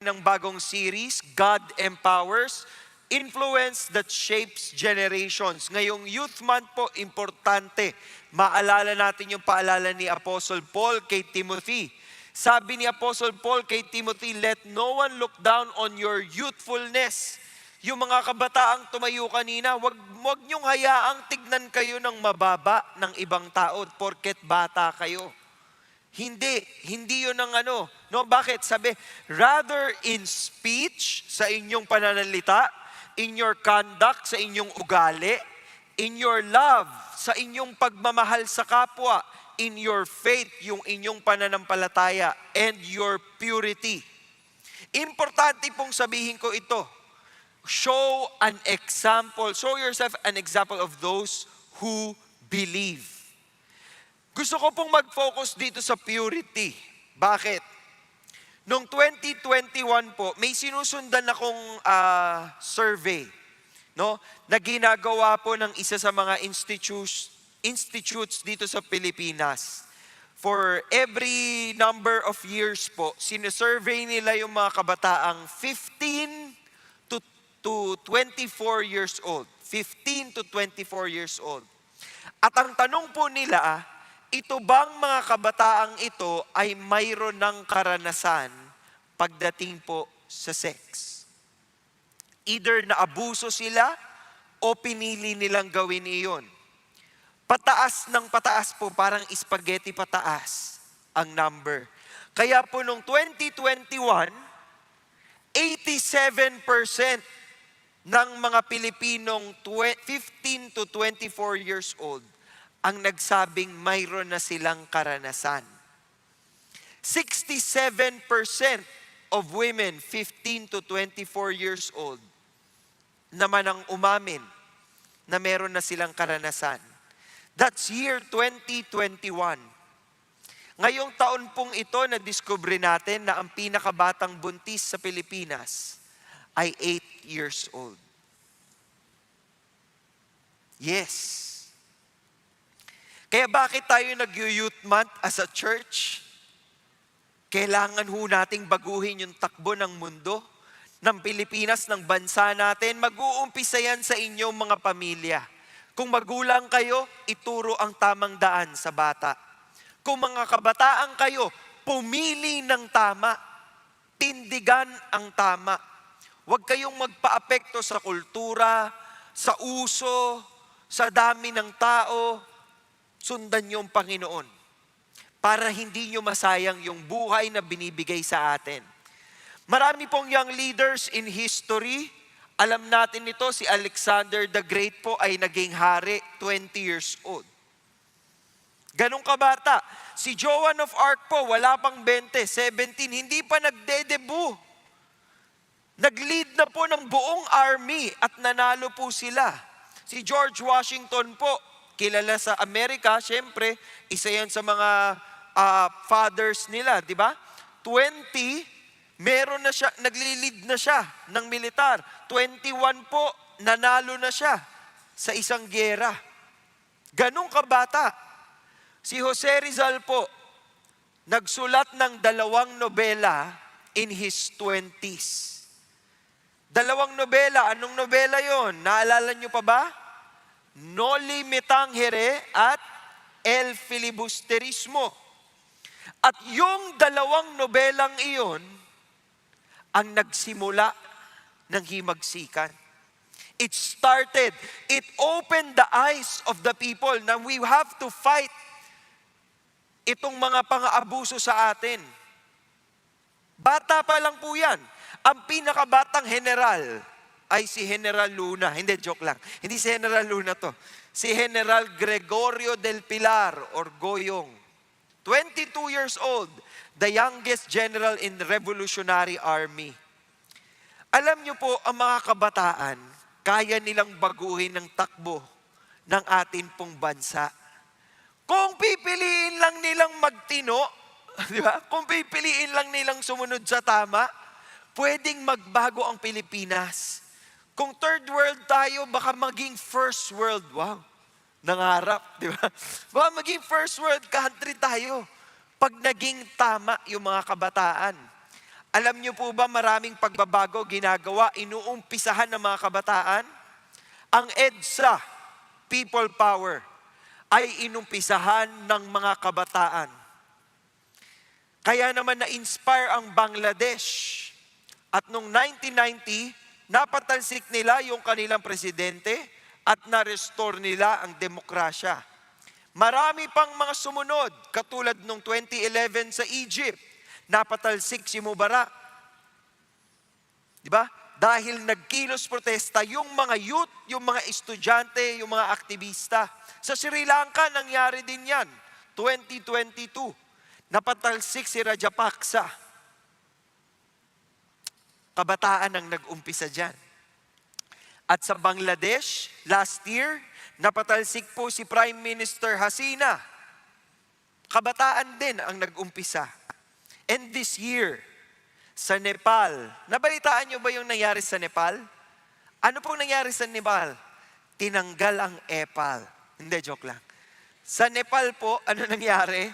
ng bagong series, God Empowers, Influence that Shapes Generations. Ngayong Youth Month po, importante. Maalala natin yung paalala ni Apostle Paul kay Timothy. Sabi ni Apostle Paul kay Timothy, let no one look down on your youthfulness. Yung mga kabataang tumayo kanina, wag niyong hayaang tignan kayo ng mababa ng ibang tao porket bata kayo. Hindi yun ang ano. No, bakit? Sabi, rather in speech, sa inyong pananalita, in your conduct, sa inyong ugali, in your love, sa inyong pagmamahal sa kapwa, in your faith, yung inyong pananampalataya, and your purity. Importante pong sabihin ko ito. Show yourself an example of those who believe. Gusto ko pong mag-focus dito sa purity. Bakit? Noong 2021 po, may sinusundan akong survey, no? Na ginagawa po ng isa sa mga institutes dito sa Pilipinas. For every number of years po, sinesurvey nila yung mga kabataang 15 to 24 years old. 15 to 24 years old. At ang tanong po nila, ito bang mga kabataang ito ay mayroon ng karanasan pagdating po sa sex? Either naabuso sila o pinili nilang gawin iyon. Pataas ng pataas po, parang spaghetti pataas ang number. Kaya po noong 2021, 87% ng mga Pilipinong 15 to 24 years old ang nagsabing mayroon na silang karanasan. 67% of women 15 to 24 years old naman ang umamin na meron na silang karanasan. That's year 2021. Ngayong taon pong ito, na-discover natin na ang pinakabatang buntis sa Pilipinas ay 8 years old. Yes. Kaya bakit tayo nag-youth month as a church? Kailangan ho nating baguhin yung takbo ng mundo, ng Pilipinas, ng bansa natin. Mag-uumpisa yan sa inyong mga pamilya. Kung magulang kayo, ituro ang tamang daan sa bata. Kung mga kabataan kayo, pumili ng tama. Tindigan ang tama. Huwag kayong magpa-apekto sa kultura, sa uso, sa dami ng tao. Sundan niyo ang Panginoon para hindi niyo masayang yung buhay na binibigay sa atin. Marami pong young leaders in history. Alam natin ito, si Alexander the Great po ay naging hari, 20 years old. Ganong kabata. Si Joan of Arc po, wala pang 20, 17, hindi pa nagde-debut. Nag-lead na po ng buong army at nanalo po sila. Si George Washington po, kilala sa Amerika, syempre, isa yan sa mga fathers nila, di ba? 20, meron na siya, nagli-lead na siya ng militar. 21 po, nanalo na siya sa isang gyera. Ganong kabata. Si Jose Rizal po, nagsulat ng 2 nobela in his 20s. 2 nobela, anong nobela yon? Naalala nyo pa ba? Noli Me Tangere at El Filibusterismo. At yung 2 nobelang iyon ang nagsimula ng himagsikan. It started, it opened the eyes of the people na we have to fight itong mga pang-aabuso sa atin. Bata pa lang po yan. Ang pinakabatang general ay si General Luna. Hindi, joke lang. Hindi si General Luna to. Si General Gregorio del Pilar or Goyong. 22 years old, the youngest general in the Revolutionary Army. Alam niyo po, ang mga kabataan, kaya nilang baguhin ng takbo ng atin pong bansa. Kung pipiliin lang nilang magtino, di ba? Kung pipiliin lang nilang sumunod sa tama, pwedeng magbago ang Pilipinas. Kung third world tayo, baka maging first world. Wow, nangarap, di ba? Baka maging first world country tayo pag naging tama yung mga kabataan. Alam niyo po ba maraming pagbabago ginagawa, inuumpisahan ng mga kabataan? Ang EDSA, People Power, ay inumpisahan ng mga kabataan. Kaya naman na-inspire ang Bangladesh. At noong 1990, napatalsik nila yung kanilang presidente at na-restore nila ang demokrasya. Marami pang mga sumunod, katulad noong 2011 sa Egypt, napatalsik si Mubarak. Di ba? Dahil nagkilos protesta yung mga youth, yung mga estudyante, yung mga aktivista. Sa Sri Lanka, nangyari din yan. 2022, napatalsik si Rajapaksa. Kabataan ang nag-umpisa dyan. At sa Bangladesh, last year, napatalsik po si Prime Minister Hasina. Kabataan din ang nag-umpisa. And this year, sa Nepal, nabalitaan niyo ba yung nangyari sa Nepal? Ano pong nangyari sa Nepal? Tinanggal ang epal. Hindi, joke lang. Sa Nepal po, ano nangyari?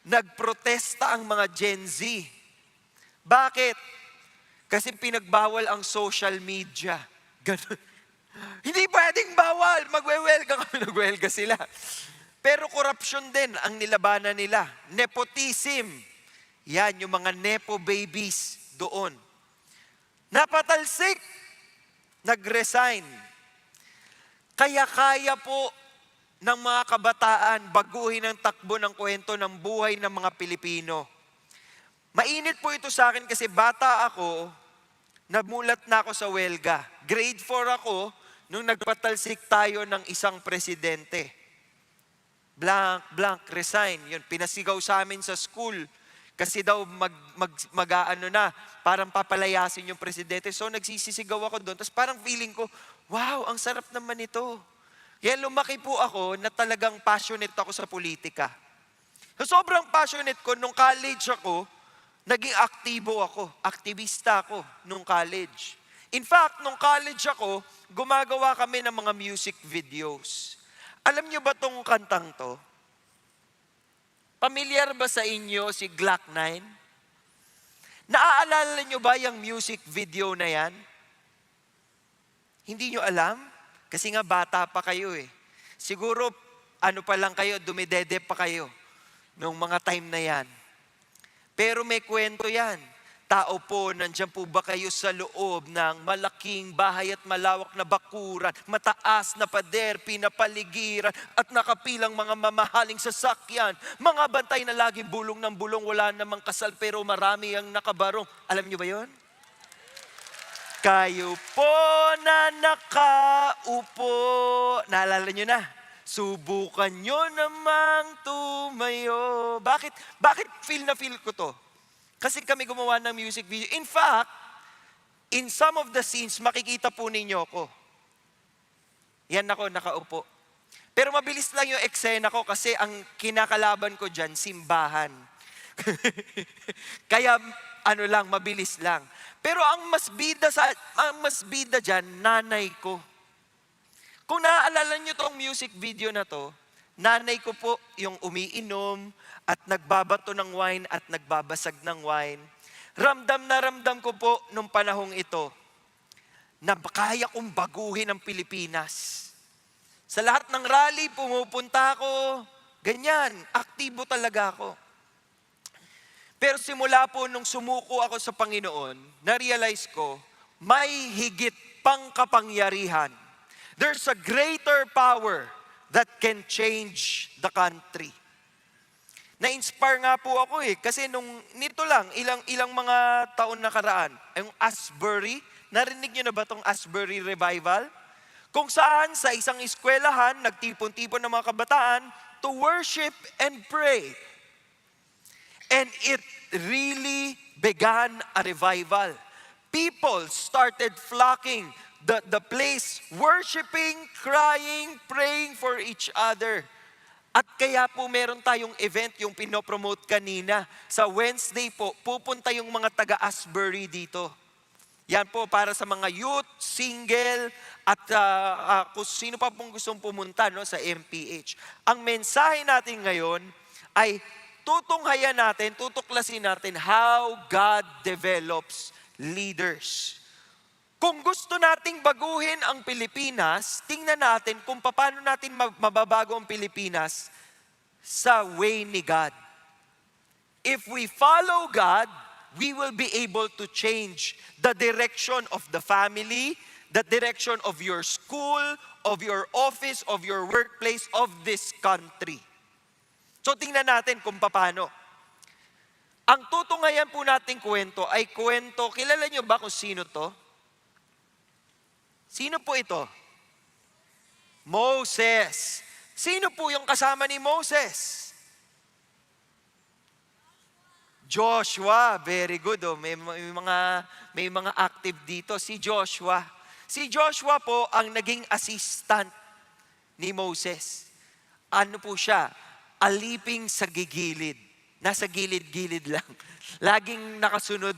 Nagprotesta ang mga Gen Z. Bakit? Kasi pinagbawal ang social media. Ganun. Hindi pwedeng bawal. Magwe-welga kami, nagwelga sila. Pero korupsyon din ang nilabanan nila. Nepotism. Yan, yung mga nepo babies doon. Napatalsik. Nag-resign. Kaya po ng mga kabataan baguhin ang takbo ng kwento ng buhay ng mga Pilipino. Mainit po ito sa akin kasi bata ako, namulat na ako sa welga. Grade 4 ako nung nagpatalsik tayo ng isang presidente. Blank, blank, resign. Yun, pinasigaw sa amin sa school. Kasi daw parang papalayasin yung presidente. So nagsisisigaw ako doon. Tapos parang feeling ko, wow, ang sarap naman ito. Kaya lumaki po ako na talagang passionate ako sa politika. So sobrang passionate ko, nung college ako, naging aktibo ako, aktivista ako nung college. In fact, nung college ako, gumagawa kami ng mga music videos. Alam niyo ba tong kantang to? Pamilyar ba sa inyo si Glock 9? Naaalala niyo ba yung music video na yan? Hindi niyo alam? Kasi nga bata pa kayo eh. Siguro, ano pa lang kayo, dumidede pa kayo nung mga time na yan. Pero may kwento yan. Tao po, nandyan po ba kayo sa loob ng malaking bahay at malawak na bakuran, mataas na pader, pinapaligiran, at nakapilang mga mamahaling sasakyan, mga bantay na laging bulong ng bulong, wala namang kasal pero marami ang nakabarong. Alam niyo ba yon? Kayo po na nakaupo, naalala niyo na? Subukan nyo namang tumayo. Bakit feel na feel ko to? Kasi kami gumawa ng music video. In fact, in some of the scenes, makikita po ninyo ako. Yan ako, nakaupo. Pero mabilis lang yung eksena ko kasi ang kinakalaban ko dyan, simbahan. Kaya mabilis lang. Pero ang mas bida dyan, nanay ko. Kung naaalala nyo tong music video na to, nanay ko po yung umiinom at nagbabato ng wine at nagbabasag ng wine. Ramdam na ramdam ko po nung panahong ito na kaya kong baguhin ang Pilipinas. Sa lahat ng rally, pumupunta ako, ganyan, aktibo talaga ako. Pero simula po nung sumuko ako sa Panginoon, na-realize ko, may higit pang kapangyarihan. There's a greater power that can change the country. Na-inspire nga po ako kasi nito lang, ilang mga taon nakaraan, yung Asbury, narinig niyo na ba tong Asbury Revival? Kung saan sa isang eskwelahan, nagtipon-tipon ng mga kabataan to worship and pray. And it really began a revival. People started flocking the place, worshiping, crying, praying for each other. At kaya po meron tayong event, yung pinopromote kanina. Sa Wednesday po, pupunta yung mga taga-Asbury dito. Yan po para sa mga youth, single, at kung sino pa pong gustong pumunta sa MPH. Ang mensahe natin ngayon ay tutunghayan natin, tutuklasin natin how God develops leaders. Kung gusto nating baguhin ang Pilipinas, tingnan natin kung paano natin mababago ang Pilipinas sa way ni God. If we follow God, we will be able to change the direction of the family, the direction of your school, of your office, of your workplace, of this country. So tingnan natin kung paano. Ang tutunghayan po nating kwento ay kwento, kilala niyo ba kung sino to? Sino po ito? Moses. Sino po yung kasama ni Moses? Joshua. Very good. Oh. May mga active dito. Si Joshua. Si Joshua po ang naging assistant ni Moses. Ano po siya? Aliping sa gigilid. Nasa gilid-gilid lang. Laging nakasunod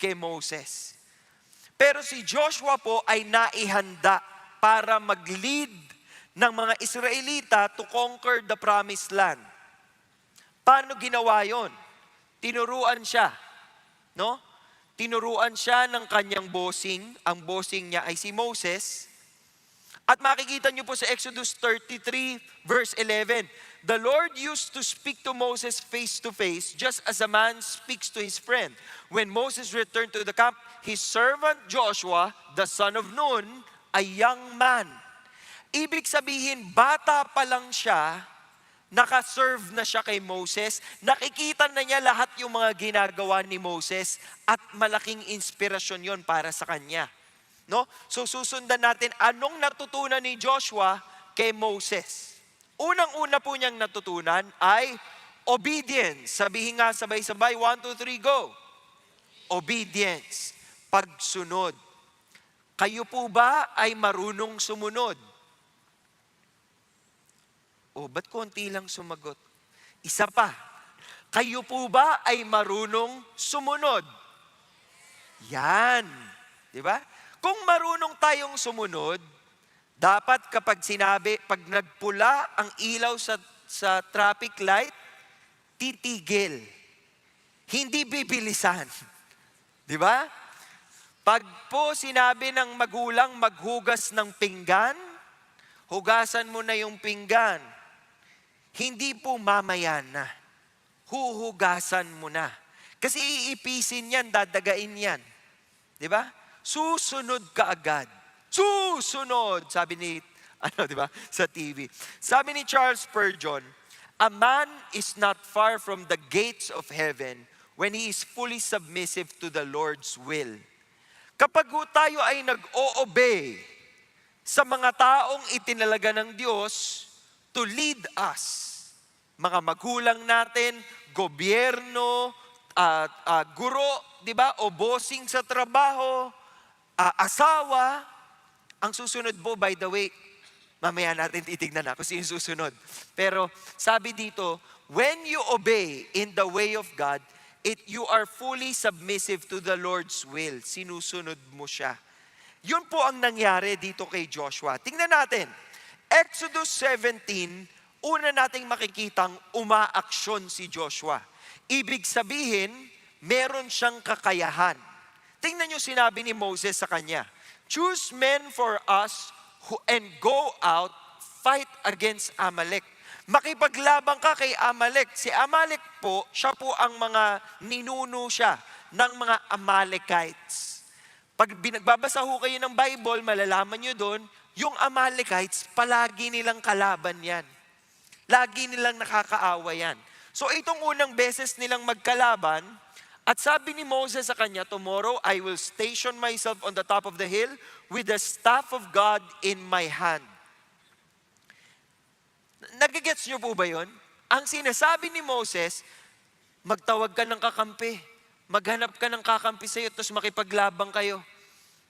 kay Moses. Pero si Joshua po ay naihanda para mag-lead ng mga Israelita to conquer the promised land. Paano ginawa yon? Tinuruan siya. No? Tinuruan siya ng kanyang bossing. Ang bossing niya ay si Moses. At makikita niyo po sa Exodus 33 verse 11, the Lord used to speak to Moses face to face, just as a man speaks to his friend. When Moses returned to the camp, his servant Joshua, the son of Nun, a young man. Ibig sabihin, bata pa lang siya, nakaserve na siya kay Moses, nakikita na niya lahat yung mga ginagawa ni Moses, at malaking inspirasyon yon para sa kanya. No? So susundan natin anong natutunan ni Joshua kay Moses. Unang-una po niyang natutunan ay obedience. Sabihin nga sabay-sabay, 1, 2, 3, go. Obedience. Pagsunod. Kayo po ba ay marunong sumunod? O, ba't konti lang sumagot? Isa pa. Kayo po ba ay marunong sumunod? Yan. Di ba? Kung marunong tayong sumunod, dapat kapag pag nagpula ang ilaw sa traffic light, titigil. Hindi bibilisan. Di ba? Pag po sinabi ng magulang maghugas ng pinggan, hugasan mo na yung pinggan. Hindi po mamaya na. Huhugasan mo na. Kasi iipisin yan, dadagain yan. Di ba? Susunod ka agad. Susunod, sabi ni, di ba, sa TV. Sabi ni Charles Spurgeon, a man is not far from the gates of heaven when he is fully submissive to the Lord's will. Kapag tayo ay nag-o-obey sa mga taong itinalaga ng Diyos to lead us, mga magulang natin, gobyerno, guro, di ba, o bossing sa trabaho, asawa, ang susunod po, by the way, mamaya natin titignan na kung sino susunod. Pero sabi dito, when you obey in the way of God, you are fully submissive to the Lord's will. Sinusunod mo siya. Yun po ang nangyari dito kay Joshua. Tingnan natin. Exodus 17, una nating makikitang umaaksyon si Joshua. Ibig sabihin, meron siyang kakayahan. Tingnan niyo sinabi ni Moses sa kanya, choose men for us and go out, fight against Amalek. Makipaglabang ka kay Amalek. Si Amalek po, siya po ang mga ninuno siya ng mga Amalekites. Pag binagbabasa ho kayo ng Bible, malalaman nyo doon, yung Amalekites, palagi nilang kalaban yan. Lagi nilang nakakaawa yan. So itong unang beses nilang magkalaban, at sabi ni Moses sa kanya, tomorrow I will station myself on the top of the hill with the staff of God in my hand. Nagigets niyo po ba yun? Ang sinasabi ni Moses, magtawag ka ng kakampi. Maghanap ka ng kakampi sa'yo, tapos makipaglabang kayo.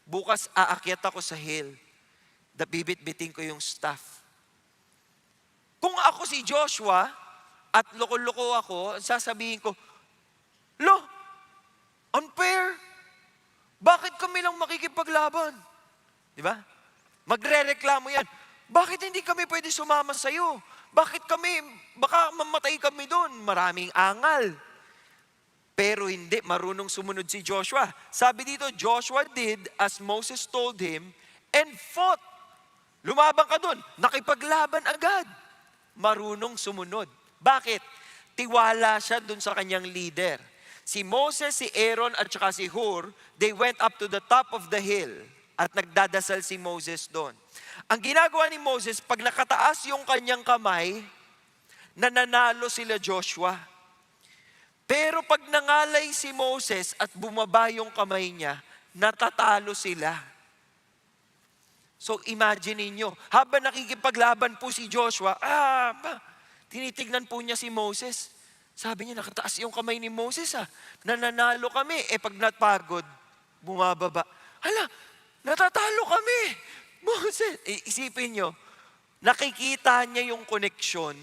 Bukas aakyat ako sa hill. Bibit-biting ko yung staff. Kung ako si Joshua, at loko-loko ako, sasabihin ko, unfair. Bakit kami lang makikipaglaban? Di ba? Magre-reklamo yan. Bakit hindi kami pwede sumama sa'yo? Bakit kami? Baka mamatay kami doon. Maraming angal. Pero hindi, marunong sumunod si Joshua. Sabi dito, Joshua did as Moses told him and fought. Lumabang ka doon, nakipaglaban agad. Marunong sumunod. Bakit? Tiwala siya doon sa kanyang leader. Si Moses, si Aaron at saka si Hur, they went up to the top of the hill at nagdadasal si Moses doon. Ang ginagawa ni Moses, pag nakataas yung kanyang kamay, nananalo sila Joshua. Pero pag nangalay si Moses at bumaba yung kamay niya, natatalo sila. So imagine ninyo, habang nakikipaglaban po si Joshua, tinitignan po niya si Moses. Sabi niya, nakataas yung kamay ni Moses nananalo kami. Pag napagod, bumababa. Hala, natatalo kami. Moses, isipin niyo, nakikita niya yung koneksyon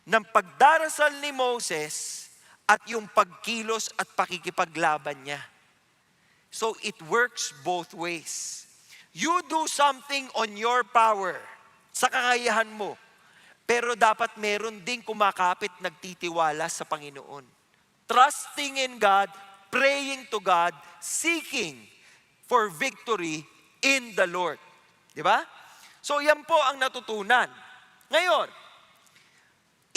ng pagdarasal ni Moses at yung pagkilos at pakikipaglaban niya. So it works both ways. You do something on your power, sa kakayahan mo, pero dapat meron ding kumakapit nagtitiwala sa Panginoon. Trusting in God, praying to God, seeking for victory in the Lord. Di ba? So yan po ang natutunan. Ngayon,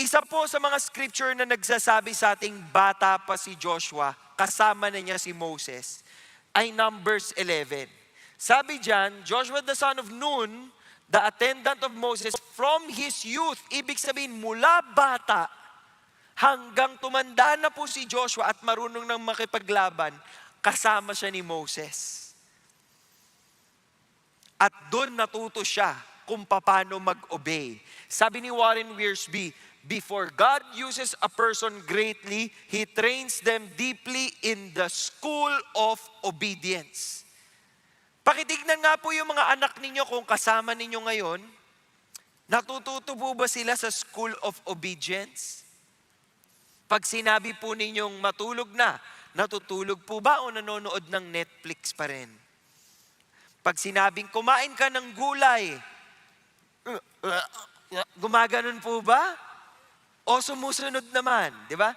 isa po sa mga scripture na nagsasabi sa ating bata pa si Joshua, kasama na niya si Moses, ay Numbers 11. Sabi diyan, Joshua the son of Nun, the attendant of Moses from his youth, ibig sabihin mula bata hanggang tumanda na po si Joshua at marunong nang makipaglaban, kasama siya ni Moses. At doon natuto siya kung paano mag-obey. Sabi ni Warren Wiersbe, before God uses a person greatly, He trains them deeply in the school of obedience. Pakitignan nga po yung mga anak ninyo kung kasama ninyo ngayon, natututo po ba sila sa school of obedience? Pag sinabi po ninyong matulog na, natutulog po ba o nanonood ng Netflix pa rin? Pag sinabing kumain ka ng gulay, gumaganon po ba? O sumusunod naman, di ba?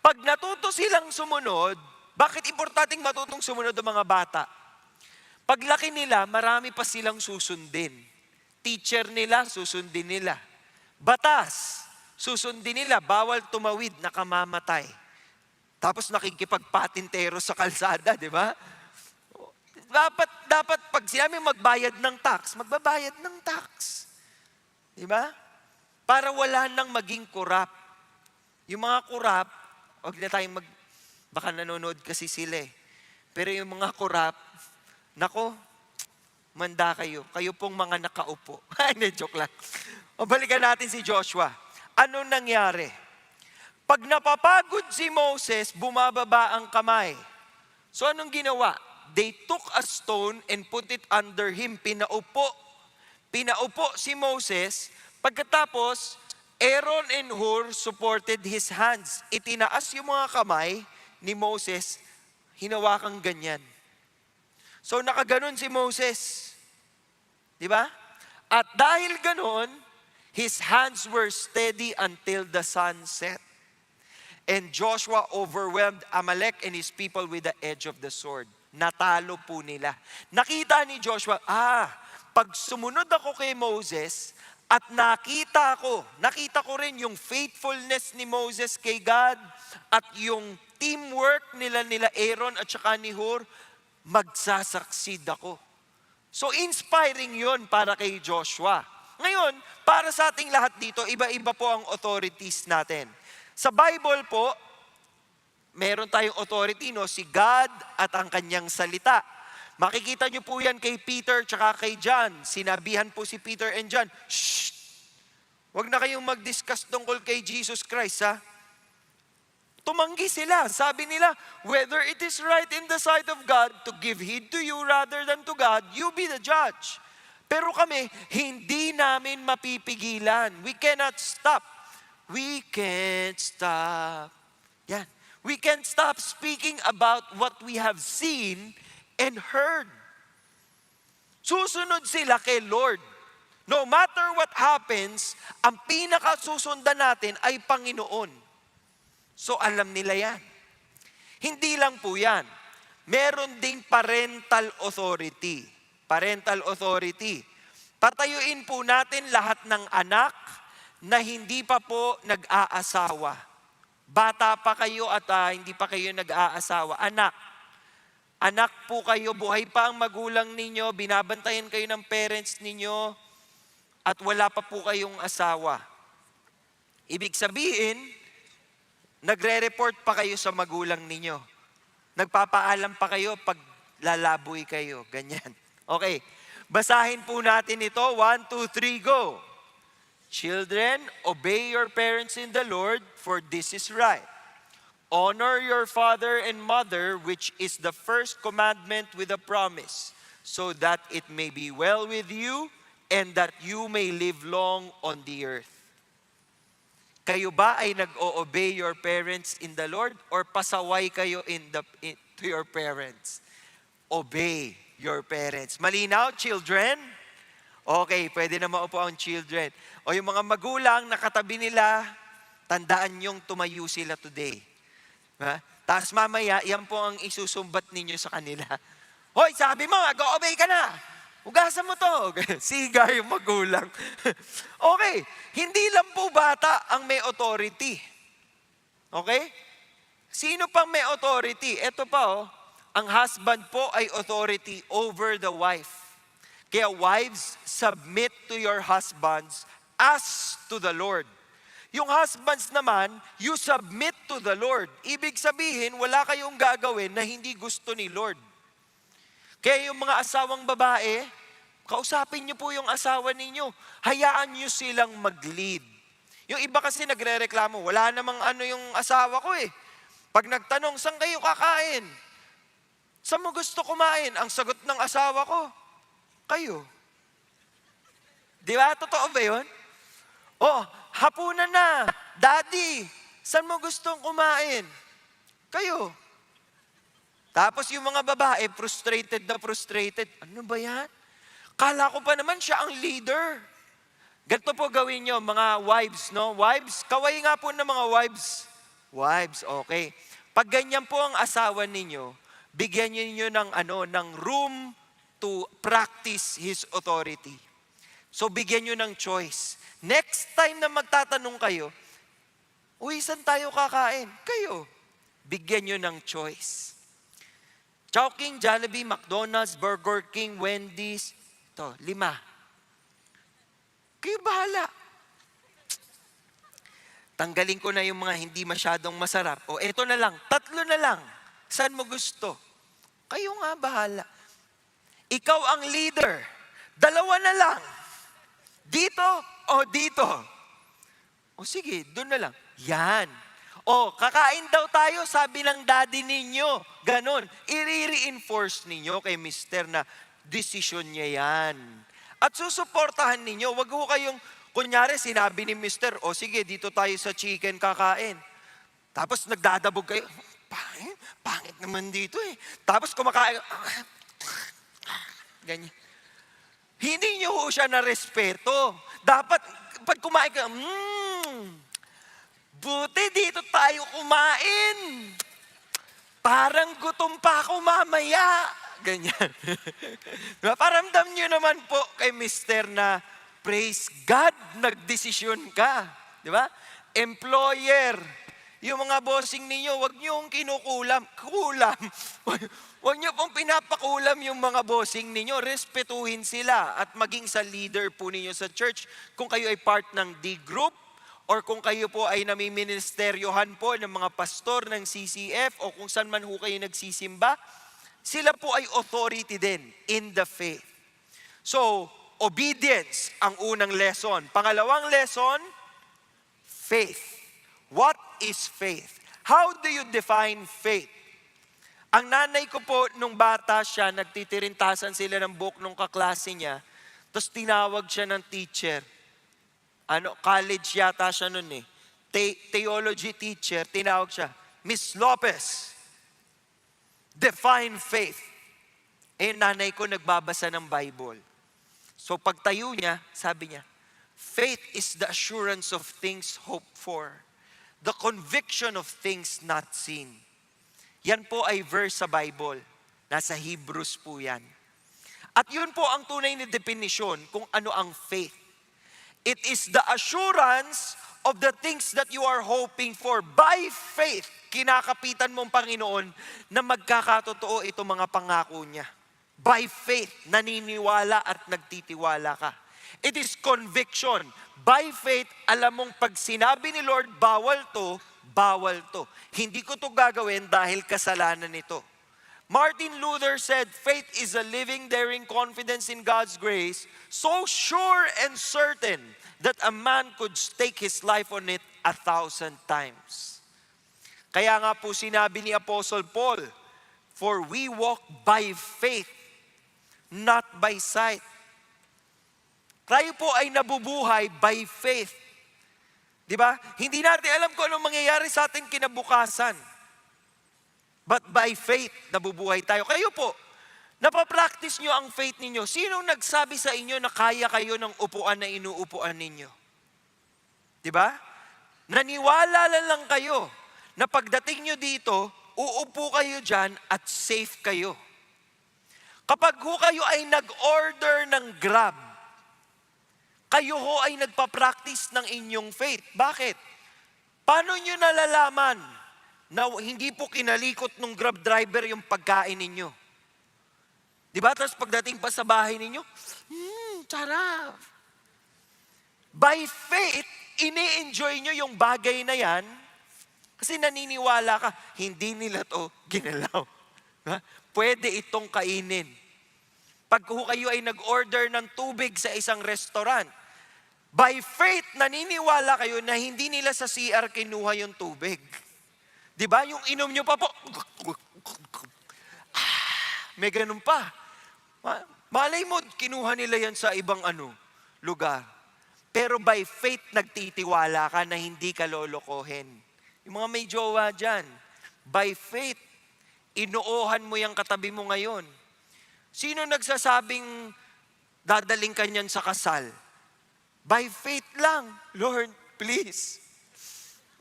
Pag natuto silang sumunod, bakit importanteng matutong sumunod ang mga bata? Paglaki nila, marami pa silang susundin. Teacher nila, susundin nila. Batas, susundin nila, bawal tumawid, nakamamatay. Tapos nakikipagpatintero sa kalsada, di ba? Dapat pag sinabi magbayad ng tax, magbabayad ng tax. Di ba? Para wala nang maging korap. Yung mga korap, wag na tayong baka nanonood kasi sila eh. Pero yung mga korap, nako, manda kayo. Kayo pong mga nakaupo. Hindi, joke lang. O balikan natin si Joshua. Ano nangyari? Pag napapagod si Moses, bumababa ang kamay. So anong ginawa? They took a stone and put it under him. Pinaupo. Pinaupo si Moses. Pagkatapos, Aaron and Hur supported his hands. Itinaas yung mga kamay ni Moses, hinawakang ganyan. So nakaganon si Moses. Di ba? At dahil ganon, his hands were steady until the sun set. And Joshua overwhelmed Amalek and his people with the edge of the sword. Natalo po nila. Nakita ni Joshua, pag sumunod ako kay Moses, at nakita ko rin yung faithfulness ni Moses kay God at yung teamwork nila Aaron at saka ni Hur, magsasucceed ako. So inspiring yon para kay Joshua. Ngayon, para sa ating lahat dito, iba-iba po ang authorities natin. Sa Bible po, meron tayong authority, si God at ang kanyang salita. Makikita niyo po yan kay Peter tsaka kay John. Sinabihan po si Peter and John, shh! Huwag na kayong mag-discuss tungkol kay Jesus Christ, ha? Tumanggi sila. Sabi nila, whether it is right in the sight of God to give heed to you rather than to God, you be the judge. Pero kami, hindi namin mapipigilan. We cannot stop. We can't stop. Yan. We can't stop speaking about what we have seen and heard. Susunod sila kay Lord. No matter what happens, ang pinakasusundan natin ay Panginoon. So alam nila yan. Hindi lang po yan. Meron ding parental authority. Parental authority. Patayuin po natin lahat ng anak na hindi pa po nag-aasawa. Bata pa kayo at hindi pa kayo nag-aasawa. Anak po kayo, buhay pa ang magulang ninyo, binabantayan kayo ng parents ninyo, at wala pa po kayong asawa. Ibig sabihin, nagre-report pa kayo sa magulang ninyo. Nagpapaalam pa kayo pag lalaboy kayo. Ganyan. Okay. Basahin po natin ito. 1, 2, 3, go. Children, obey your parents in the Lord, for this is right. Honor your father and mother, which is the first commandment with a promise, so that it may be well with you and that you may live long on the earth. Kayo ba ay nag-o-obey your parents in the Lord or pasaway kayo to your parents? Obey your parents. Malinaw, children? Okay, pwede na maupo ang children. O yung mga magulang, nakatabi nila, tandaan yung tumayo sila today. Ha? Tapos mamaya, yan po ang isusumbat ninyo sa kanila. Hoy, sabi mo, mag-obey ka na. Hugasan mo to. Siga yung magulang. Okay, hindi lang po bata ang may authority. Okay? Sino pang may authority? Ito pa ang husband po ay authority over the wife. Kaya wives, submit to your husbands as to the Lord. Yung husbands naman, you submit to the Lord. Ibig sabihin, wala kayong gagawin na hindi gusto ni Lord. Kaya yung mga asawang babae, kausapin niyo po yung asawa ninyo. Hayaan niyo silang mag-lead. Yung iba kasi nagre-reklamo, wala namang yung asawa ko eh. Pag nagtanong, saan kayo kakain? Saan mo gusto kumain? Ang sagot ng asawa ko, kayo. Di ba? Totoo ba yun? Oh, hapunan na. Daddy, saan mo gustong kumain? Kayo. Tapos yung mga babae, frustrated na frustrated. Ano ba yan? Kala ko pa naman siya ang leader. Ganito po gawin nyo, mga wives, no? Wives, kaway nga po ng mga wives. Wives, okay. Pag ganyan po ang asawa ninyo, bigyan niyo ng room to practice His authority. So bigyan nyo ng choice. Next time na magtatanong kayo, uy, saan tayo kakain? Kayo. Bigyan nyo ng choice. Chowking, Jollibee, McDonald's, Burger King, Wendy's. Ito, 5. Kayo bahala. Tanggalin ko na yung mga hindi masyadong masarap. O eto na lang, 3 na lang. Saan mo gusto? Kayo nga bahala. Ikaw ang leader. 2 na lang. Dito o dito? O sige, doon na lang. Yan. O, kakain daw tayo, sabi ng daddy ninyo. Ganon. I-reinforce ninyo kay mister na desisyon niya yan. At susuportahan ninyo. Wag ho kayong, kunyari, sinabi ni mister, o sige, dito tayo sa chicken kakain. Tapos nagdadabog kayo. Pangit naman dito eh. Tapos kumakain, ganyan. Hindi niyo ho siya na respeto. Dapat, pag kumain ka, buti dito tayo kumain. Parang gutom pa ako mamaya. Ganyan. Paramdam niyo naman po kay mister na, praise God, nagdesisyon ka. Di ba? Employer, yung mga bossing ninyo, wag niyo yung kinukulam. Huwag niyo pong pinapakulam yung mga bossing ninyo. Respetuhin sila at maging sa leader po ninyo sa church. Kung kayo ay part ng D group or kung kayo po ay namiministeryohan po ng mga pastor ng CCF o kung saan man ho kayo nagsisimba, sila po ay authority din in the faith. So, obedience ang unang lesson. Pangalawang lesson, faith. What is faith? How do you define faith? Ang nanay ko po, nung bata siya, nagtitirintasan sila ng book nung kaklase niya, tapos tinawag siya ng teacher. College yata siya nun eh. Theology teacher, tinawag siya, Miss Lopez, define faith. Eh, nanay ko nagbabasa ng Bible. So pagtayo niya, sabi niya, faith is the assurance of things hoped for, the conviction of things not seen. Yan po ay verse sa Bible. Nasa Hebrews po yan. At yun po ang tunay na definisyon kung ano ang faith. It is the assurance of the things that you are hoping for. By faith, kinakapitan mong Panginoon na magkakatotoo itong mga pangako niya. By faith, naniniwala at nagtitiwala ka. It is conviction. By faith, alam mong pag sinabi ni Lord, bawal to, bawal to. Hindi ko to gagawin dahil kasalanan nito. Martin Luther said, faith is a living, daring confidence in God's grace, so sure and certain that a man could stake his life on it 1,000 times. Kaya nga po sinabi ni Apostle Paul, for we walk by faith, not by sight. Tayo po ay nabubuhay by faith. Di ba? Hindi natin alam kung anong mangyayari sa ating kinabukasan. But by faith, nabubuhay tayo. Kayo po, napapractice nyo ang faith ninyo. Sinong nagsabi sa inyo na kaya kayo ng upuan na inuupuan ninyo? Di ba? Naniwala lang kayo na pagdating nyo dito, uupo kayo dyan at safe kayo. Kapag ho kayo ay nag-order ng Grab, kayo ho ay nagpa-practice ng inyong faith. Bakit? Paano nyo nalalaman na hindi po kinalikot ng Grab driver yung pagkain ninyo? Di ba? Tapos pagdating pa sa bahay ninyo, sarap. By faith, ini-enjoy nyo yung bagay na yan kasi naniniwala ka, hindi nila to ginalaw. Ha? Pwede itong kainin. Pag kayo ay nag-order ng tubig sa isang restaurant, by faith, naniniwala kayo na hindi nila sa CR kinuha yung tubig. Di ba? Yung inom nyo pa po, may ganun pa. Malay mo, kinuha nila yan sa ibang lugar. Pero by faith, nagtitiwala ka na hindi ka lolokohin. Yung mga may jowa dyan, by faith, inuohan mo yung katabi mo ngayon. Sino nagsasabing dadaling ka niyan sa kasal? By faith lang. Lord, please.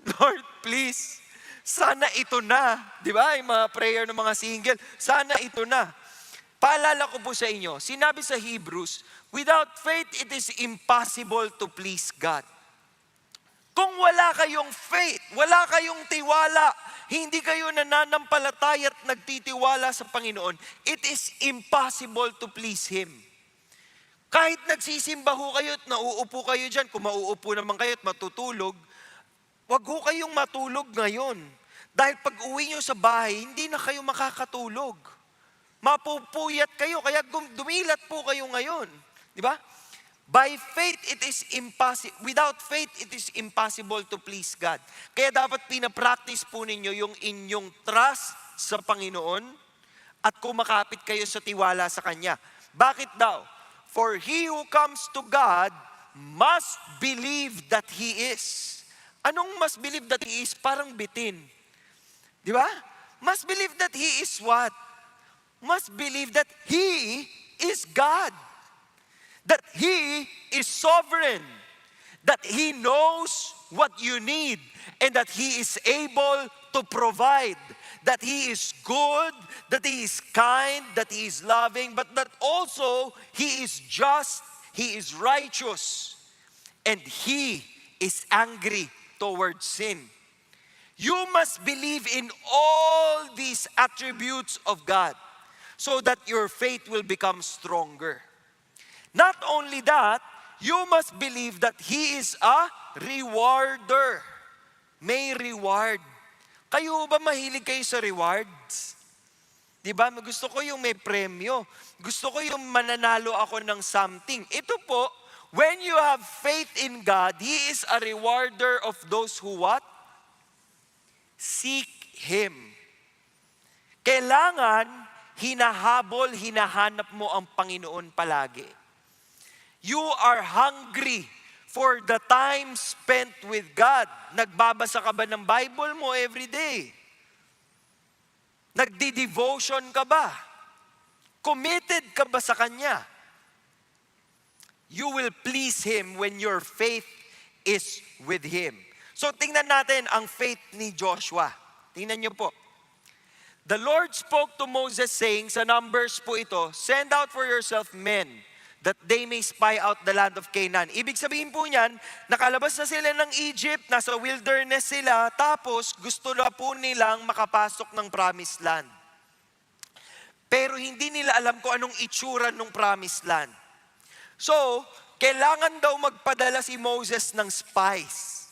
Lord, please. Sana ito na. Di ba? Yung mga prayer ng mga single. Sana ito na. Paalala ko po sa inyo, sinabi sa Hebrews, without faith, it is impossible to please God. Kung wala kayong faith, wala kayong tiwala, hindi kayo nananampalataya at nagtitiwala sa Panginoon, it is impossible to please Him. Kahit nagsisimba ho kayo at nauupo kayo dyan, kung mauupo naman kayo at matutulog, wag ho kayong matulog ngayon. Dahil pag uwi nyo sa bahay, hindi na kayo makakatulog. Mapupuyat kayo, kaya dumilat po kayo ngayon. Di ba? By faith, it is impossible. Without faith, it is impossible to please God. Kaya dapat pinapractice po ninyo yung inyong trust sa Panginoon at kumakapit kayo sa tiwala sa Kanya. Bakit daw? For he who comes to God must believe that He is. Anong must believe that He is? Parang bitin. Di ba? Must believe that He is what? Must believe that He is God. That He is sovereign. That He knows what you need. And that He is able to provide. That He is good. That He is kind. That He is loving. But that also He is just. He is righteous. And He is angry towards sin. You must believe in all these attributes of God so that your faith will become stronger. Not only that, you must believe that He is a rewarder. May reward. Kayo ba mahilig kayo sa rewards? Diba? Gusto ko yung may premyo. Gusto ko yung mananalo ako ng something. Ito po, when you have faith in God, He is a rewarder of those who what? Seek Him. Kailangan hinahabol, hinahanap mo ang Panginoon palagi. You are hungry for the time spent with God. Nagbabasa ka ba ng Bible mo every day? Nagdi-devotion ka ba? Committed ka ba sa Kanya? You will please Him when your faith is with Him. So tingnan natin ang faith ni Joshua. Tingnan niyo po. The Lord spoke to Moses saying, sa Numbers po ito, send out for yourself men that they may spy out the land of Canaan. Ibig sabihin po niyan, nakalabas na sila ng Egypt, nasa wilderness sila, tapos gusto na po nilang makapasok ng promised land. Pero hindi nila alam kung anong itsura ng promised land. So, kailangan daw magpadala si Moses ng spies.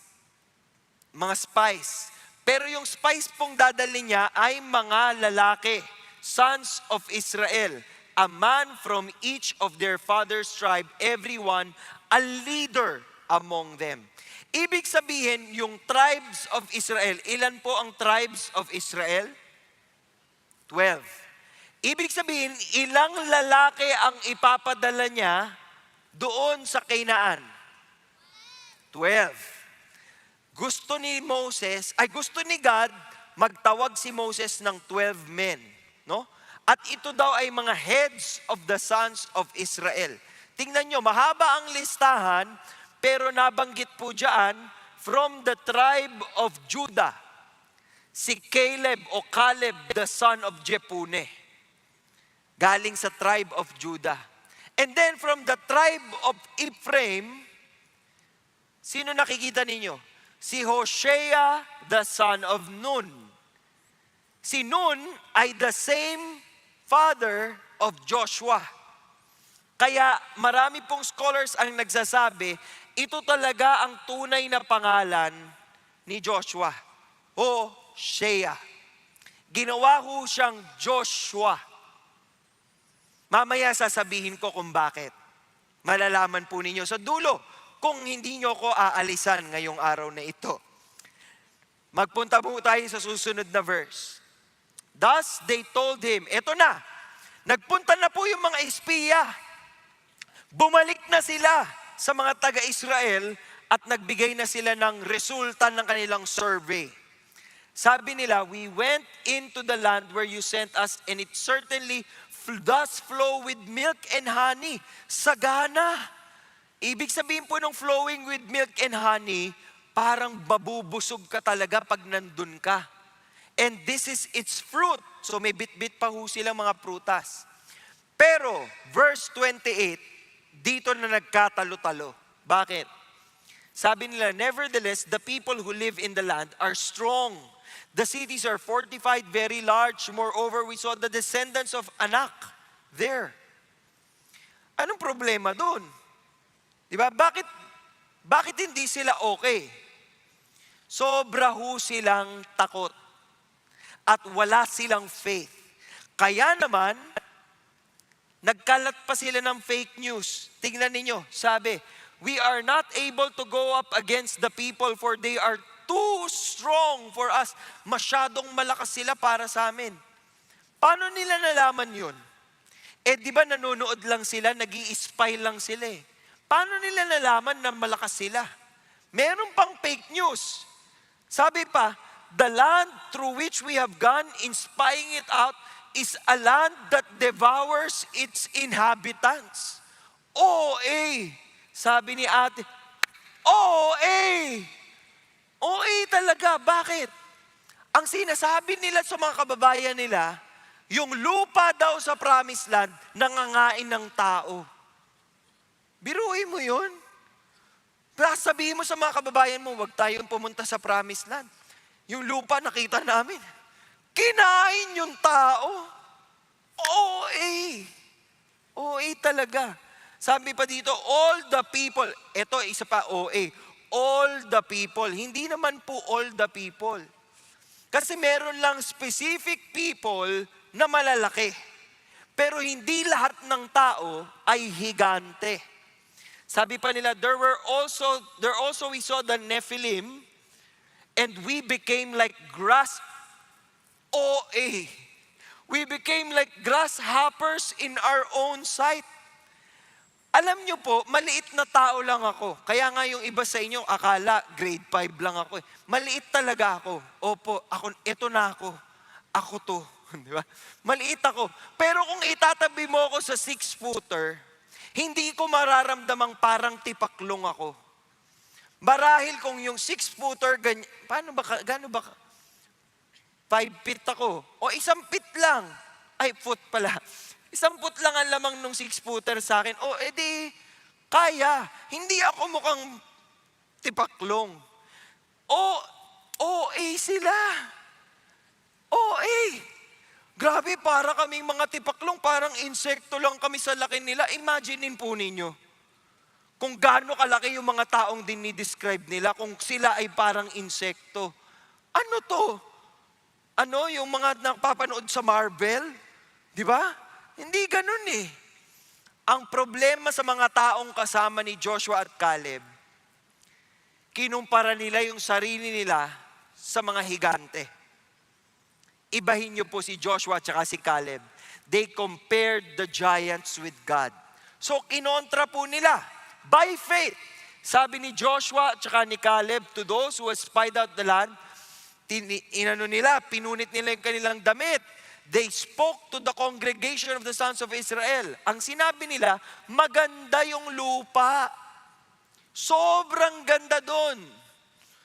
Mga spies. Pero yung spies pong dadali niya ay mga lalaki, sons of Israel. A man from each of their father's tribe, everyone a leader among them. Ibig sabihin, yung tribes of Israel, ilan po ang tribes of Israel? 12. Ibig sabihin, ilang lalaki ang ipapadala niya doon sa Canaan? 12. Gusto ni God magtawag si Moses ng 12 men, no? At ito daw ay mga heads of the sons of Israel. Tingnan nyo, mahaba ang listahan, pero nabanggit po diyan from the tribe of Judah, si Caleb o Caleb, the son of Jephunneh. Galing sa tribe of Judah. And then from the tribe of Ephraim, sino nakikita ninyo? Si Hosea, the son of Nun. Si Nun ay the same father of Joshua. Kaya marami pong scholars ang nagsasabi, ito talaga ang tunay na pangalan ni Joshua. Hosea. Ginawa ko siyang Joshua. Mamaya sasabihin ko kung bakit. Malalaman po ninyo sa dulo kung hindi nyo ko aalisan ngayong araw na ito. Magpunta po tayo sa susunod na verse. Thus they told him, eto na, nagpunta na po yung mga espiya. Bumalik na sila sa mga taga-Israel at nagbigay na sila ng resulta ng kanilang survey. Sabi nila, we went into the land where you sent us and it certainly does flow with milk and honey. Sagana. Ibig sabihin po ng flowing with milk and honey, parang babubusog ka talaga pag nandun ka. And this is its fruit. So may bit-bit pa ho silang mga prutas. Pero, verse 28, dito na nagkatalo-talo. Bakit? Sabi nila, nevertheless, the people who live in the land are strong. The cities are fortified, very large. Moreover, we saw the descendants of Anak there. Anong problema doon? Diba? Bakit hindi sila okay? Sobra ho silang takot. At wala silang faith. Kaya naman, nagkalat pa sila ng fake news. Tingnan ninyo, sabi, we are not able to go up against the people for they are too strong for us. Masyadong malakas sila para sa amin. Paano nila nalaman yun? Di ba nanonood lang sila, nag-i-spy lang sila eh. Paano nila nalaman na malakas sila? Meron pang fake news. Sabi pa, the land through which we have gone in spying it out is a land that devours its inhabitants. OA. Sabi ni ate, OA. OA talaga. Bakit? Ang sinasabi nila sa mga kababayan nila, yung lupa daw sa promised land, nangangain ng tao. Biruin mo yun. Sabihin mo sa mga kababayan mo, huwag tayong pumunta sa promised land. Yung lupa nakita namin, kinain yung tao. OA. OA talaga. Sabi pa dito, all the people. Ito, isa pa, OA. All the people. Hindi naman po all the people. Kasi meron lang specific people na malalaki. Pero hindi lahat ng tao ay higante. Sabi pa nila, there also we saw the Nephilim, and we became like grass. OA. We became like grasshoppers in our own sight. Alam nyo po, maliit na tao lang ako. Kaya nga yung iba sa inyo, akala grade 5 lang ako. Maliit talaga ako. Opo, ito na ako. Ako to. Di ba? Maliit ako. Pero kung itatabi mo ako sa 6-footer, Hindi ko mararamdamang parang tipaklong ako. Marahil kung yung 6-footer, ganyan, gano'n ba, 5 feet ako, o 1 feet lang, ay foot pala, 1 foot lang ang lamang nung 6-footer sa akin, o edi, kaya, hindi ako mukhang tipaklong. OA sila. OA. Grabe, para kaming mga tipaklong, parang insekto lang kami sa laki nila. Imaginein po ninyo, kung gaano kalaki yung mga taong dinidescribe nila, kung sila ay parang insekto. Ano to? Ano, yung mga napapanood sa Marvel? Di ba? Hindi ganun eh. Ang problema sa mga taong kasama ni Joshua at Caleb, kinumpara nila yung sarili nila sa mga higante. Ibahin niyo po si Joshua at si Caleb. They compared the giants with God. So kinontra po nila, by faith. Sabi ni Joshua at ni Caleb to those who spied out the land, pinunit nila yung kanilang damit. They spoke to the congregation of the sons of Israel. Ang sinabi nila, maganda yung lupa. Sobrang ganda doon.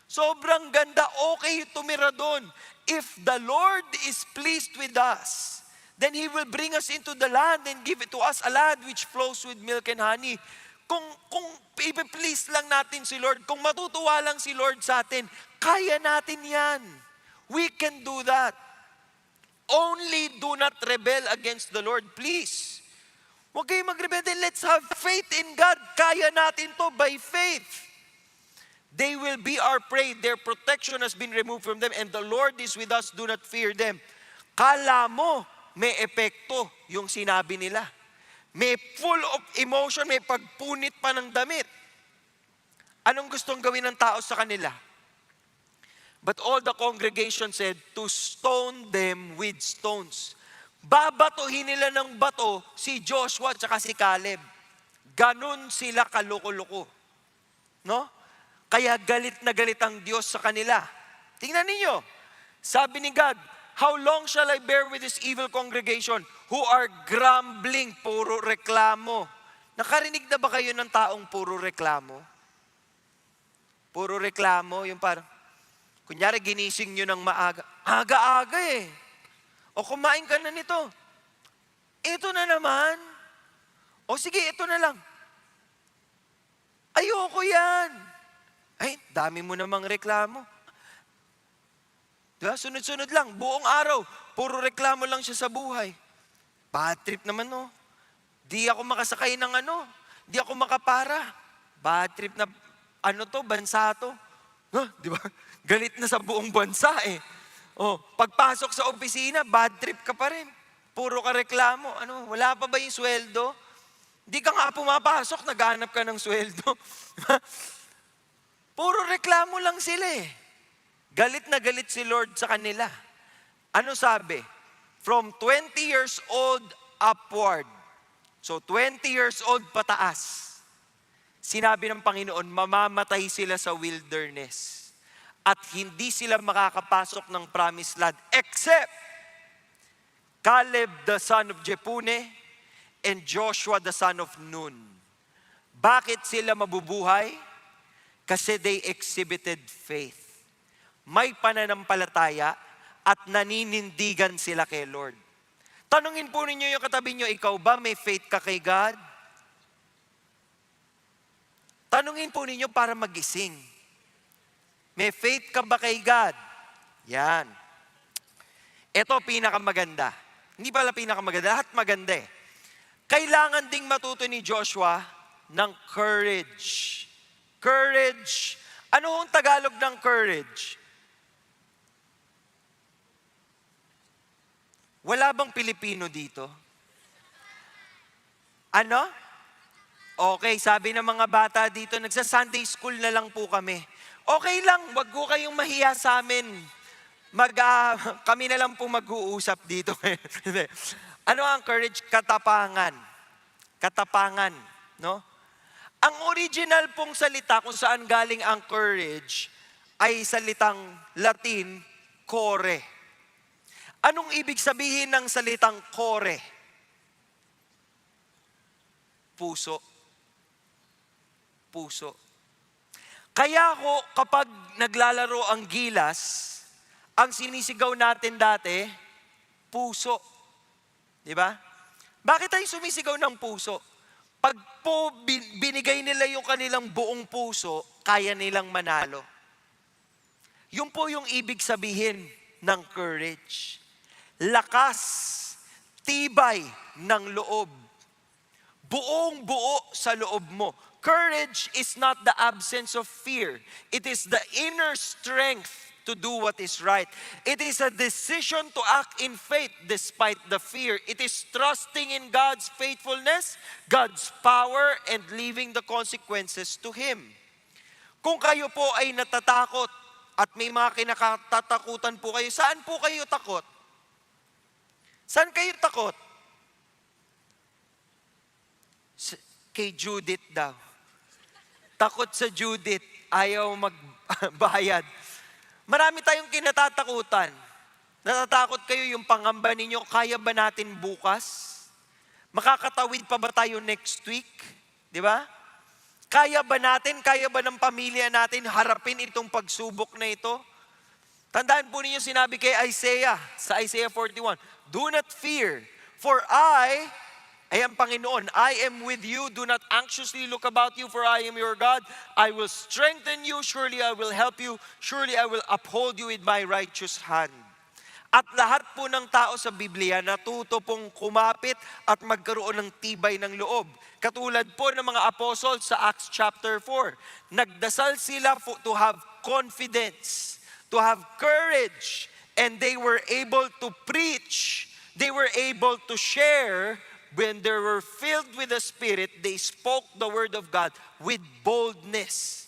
Sobrang ganda, okay tumira doon. If the Lord is pleased with us, then He will bring us into the land and give it to us, a land which flows with milk and honey. Kung i-please lang natin si Lord, kung matutuwa lang si Lord sa atin, kaya natin yan. We can do that. Only do not rebel against the Lord, please. Huwag kayong magrebelde. Let's have faith in God. Kaya natin to by faith. They will be our prey. Their protection has been removed from them, and the Lord is with us. Do not fear them. Kala mo, may epekto yung sinabi nila. May full of emotion, may pagpunit pa ng damit. Anong gustong gawin ng tao sa kanila? But all the congregation said, to stone them with stones. Babatuhin nila ng bato si Joshua at si Caleb. Ganun sila kaloko-loko. No? Kaya galit na galit ang Diyos sa kanila. Tingnan ninyo. Sabi ni God, how long shall I bear with this evil congregation who are grumbling, puro reklamo? Nakarinig na ba kayo ng taong puro reklamo? Puro reklamo, yung parang, kunyari ginising nyo ng maaga. Aga-aga eh. O kumain ka na nito. Ito na naman. O sige, ito na lang. Ayoko yan. Ay, dami mo namang reklamo. Diba? Sunod-sunod lang, buong araw, puro reklamo lang siya sa buhay. Bad trip naman, no? Di ako makasakay ng di ako makapara. Bad trip na, bansa to. Huh, di ba? Galit na sa buong bansa eh. Pagpasok sa opisina, bad trip ka pa rin. Puro ka reklamo. Wala pa ba yung sweldo? Di ka nga pumapasok, naghanap ka ng sweldo. Puro reklamo lang sila eh. Galit na galit si Lord sa kanila. Ano sabi? From 20 years old upward. So 20 years old pataas. Sinabi ng Panginoon, mamamatay sila sa wilderness. At hindi sila makakapasok ng promised land except Caleb the son of Jephunneh and Joshua the son of Nun. Bakit sila mabubuhay? Kasi they exhibited faith. May pananampalataya at naninindigan sila kay Lord. Tanungin po ninyo yung katabi nyo, ikaw ba may faith ka kay God? Tanungin po ninyo para magising. May faith ka ba kay God? Yan. Ito pinakamaganda. Hindi pala pinakamaganda, lahat maganda eh. Kailangan ding matuto ni Joshua ng courage. Courage. Ano ang Tagalog ng courage? Wala bang Pilipino dito? Ano? Okay, sabi ng mga bata dito, nagsa-Sunday school na lang po kami. Okay lang, wag ko kayong mahiya sa amin. Kami na lang po mag-uusap dito. Ano ang courage? Katapangan. Katapangan, no? Ang original pong salita kung saan galing ang courage ay salitang Latin, core. Anong ibig sabihin ng salitang core? Puso. Puso. Kaya ako, kapag naglalaro ang gilas, ang sinisigaw natin dati, puso. Di ba? Bakit tayo sumisigaw ng puso? Pag po binigay nila yung kanilang buong puso, kaya nilang manalo. Yun po yung ibig sabihin ng courage. Lakas, tibay ng loob. Buong buo sa loob mo. Courage is not the absence of fear. It is the inner strength to do what is right. It is a decision to act in faith despite the fear. It is trusting in God's faithfulness, God's power, and leaving the consequences to Him. Kung kayo po ay natatakot at may mga kinakatakutan po kayo, saan po kayo takot? Saan kayo takot? Kay Judith daw. Takot sa Judith, ayaw magbayad. Marami tayong kinatatakutan. Natatakot kayo yung pangamba ninyo, kaya ba natin bukas? Makakatawid pa ba tayo next week? Di ba? Kaya ba natin, kaya ba ng pamilya natin harapin itong pagsubok na ito? Tandaan po ninyo sinabi kay Isaiah, sa Isaiah 41, "Do not fear, for I am Panginoon. I am with you. Do not anxiously look about you, for I am your God. I will strengthen you. Surely I will help you. Surely I will uphold you with my righteous hand." At lahat po ng tao sa Biblia natuto pong kumapit at magkaroon ng tibay ng loob. Katulad po ng mga apostol sa Acts chapter 4. Nagdasal sila to have confidence, to have courage, and they were able to preach. They were able to share. When they were filled with the Spirit, they spoke the Word of God with boldness.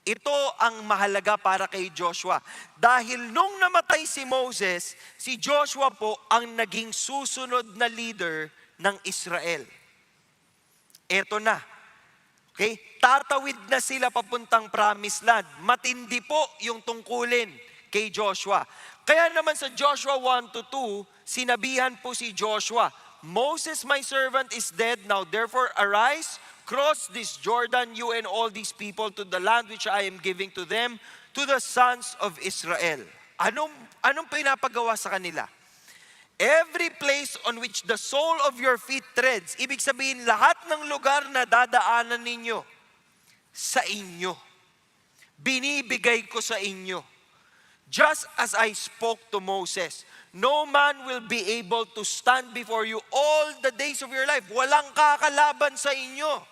Ito ang mahalaga para kay Joshua. Dahil nung namatay si Moses, si Joshua po ang naging susunod na leader ng Israel. Ito na. Okay? Tatawid na sila papuntang Promised Land. Matindi po yung tungkulin kay Joshua. Kaya naman sa Joshua 1-2, sinabihan po si Joshua, "Moses, my servant, is dead. Now therefore arise, cross this Jordan, you and all these people, to the land which I am giving to them, to the sons of Israel." Anong pinapagawa sa kanila? Every place on which the sole of your feet treads, ibig sabihin lahat ng lugar na dadaanan ninyo, sa inyo. Binibigay ko sa inyo. Just as I spoke to Moses, no man will be able to stand before you all the days of your life. Walang kakalaban sa inyo.